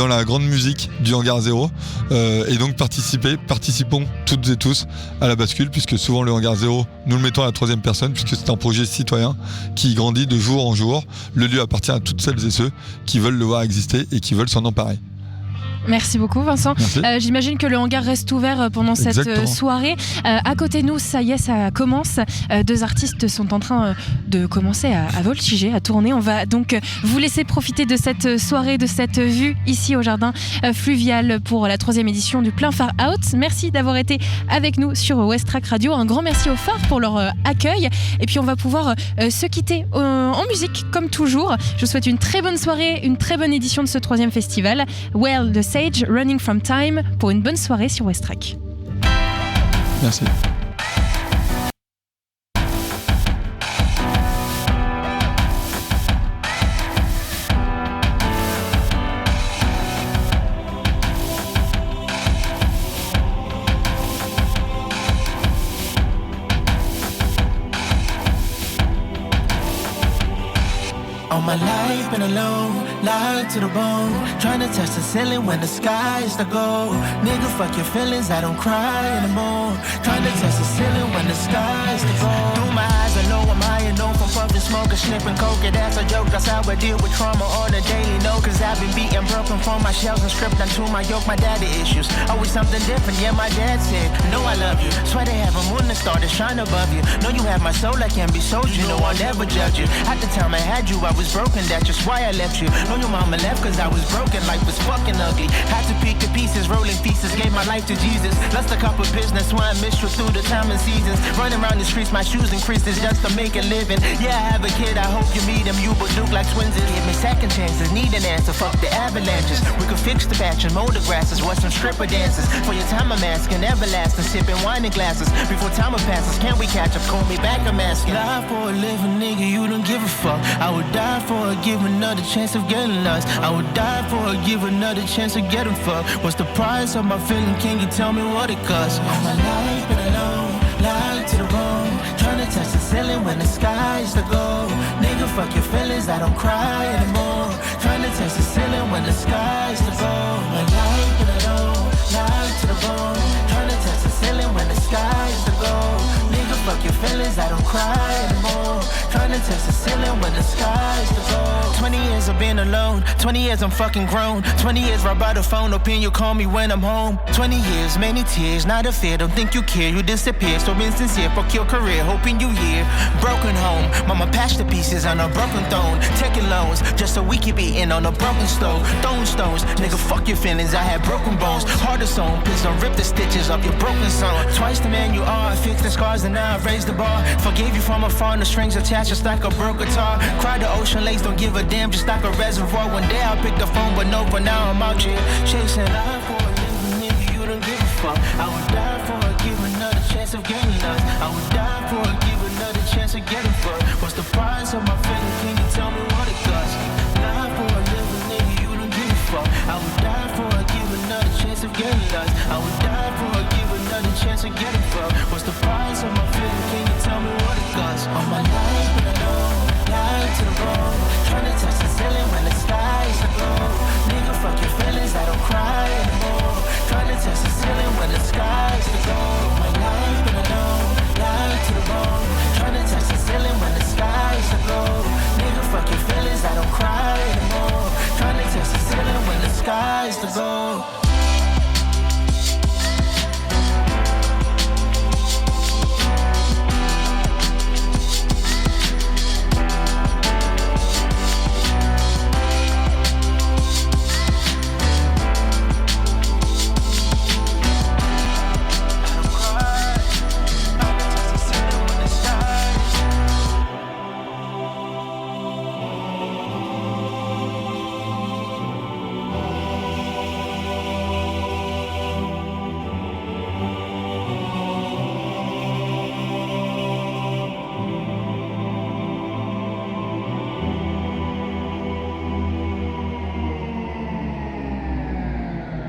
la grande musique du Hangar Zéro, et donc participons toutes et tous à la bascule, puisque souvent le Hangar Zéro, nous le mettons à la 3e personne, puisque c'est un projet citoyen qui grandit de jour en jour. Le lieu appartient à toutes celles et ceux qui veulent le voir exister et qui veulent s'en emparer. Merci beaucoup Vincent. J'imagine que le hangar reste ouvert pendant cette soirée. À côté de nous, ça y est, ça commence. 2 artistes sont en train de commencer à voltiger, à tourner. On va donc vous laisser profiter de cette soirée, de cette vue ici au jardin fluvial pour la 3e édition du Plein Phare Out. Merci d'avoir été avec nous sur Westrack Radio. Un grand merci aux phares pour leur accueil. Et puis on va pouvoir se quitter en musique comme toujours. Je vous souhaite une très bonne soirée, une très bonne édition de ce 3e festival. Well, the Sage, Running from Time, pour une bonne soirée sur Westrack. Merci. All my life been alone, lied to the bone, trying to touch the ceiling when the sky is the goal. Nigga, fuck your feelings, I don't cry anymore. Trying to touch the ceiling when the sky is the goal. Through my eyes, I know I'm high and known from puffing, smoking, sniffing coke. And that's a joke, that's how I deal with trauma on a daily note. Cause I've been beaten, broken from my shells and stripped onto my yoke. My daddy issues, always something different, yeah, my dad said, no, I love you. Swear they have a moon that started shine above you. Know you have my soul, I can't be sold, you know I'll never judge you. At the time I had you, I was broken, that's just why I left you. Know your mama left cause I was broken, life was fucking ugly. Had to pick the pieces, rolling pieces, gave my life to Jesus. Lost a couple business, why I missed you through the time and seasons. Running around the streets, my shoes and creases just to make a living. Yeah, I have a kid, I hope you meet him, you would look like twins. Give me second chances, need an answer, fuck the avalanches. We could fix the patch and mow the grasses, watch some stripper dances. For your time I'm asking, everlasting, sipping wine in glasses. Before time passes, can we catch up, call me back, I'm asking. Die for a living nigga, you don't give a fuck. I would die for a give another chance of getting lost. I would die for a give another chance of getting fucked. What's the price of my feeling, can you tell me what it costs? All my life been alone, lied to the bone, trying to touch the ceiling when the sky is the goal. Nigga, fuck your feelings, I don't cry anymore. Trying to touch the ceiling when the sky is the goal. My life been alone, lied to the bone, trying to touch the ceiling when the sky is the goal. Nigga, fuck your feelings, I don't cry anymore. Trying to touch the ceiling when the sky's the goal. 20 years of being alone, 20 years I'm fucking grown. 20 years right by the phone, hoping you call me when I'm home. 20 years, many tears, not a fear, don't think you care, you disappear. So insincere, fuck your career, hoping you hear. Broken home, mama patched the pieces on a broken throne. Taking loans, just so we keep eating on a broken stove. Throwing stones, nigga fuck your feelings, I had broken bones. Heart of stone, please don't rip the stitches off your broken song. Twice the man you are, I fixed the scars and now I've raised the bar. Forgave you from afar and the strings attached just like a broke guitar. Cry the ocean lakes, don't give a damn, just like a reservoir. One day I'll pick the phone, but no, for now I'm out here chasing life for a living nigga, you don't give a fuck. I would die for a give another chance of getting lost. I would die for a give another chance of getting fucked. What's the price of my feeling, can you tell me what it costs? Die for a living nigga, you don't give a fuck. I would die for a give another chance of getting lost. I would die for a give another chance of getting fucked. What's the price of my feeling, can you tell me what it costs? All my life been alone, lying to the bone. Trying to touch the ceiling when the sky's the goal. Nigga, fuck your feelings, I don't cry anymore. Trying to touch the ceiling when the sky's the goal. My life been alone, lying to the bone. Trying to touch the ceiling when the sky's the goal. Nigga, fuck your feelings, I don't cry anymore. Trying to touch the ceiling when the sky's the goal.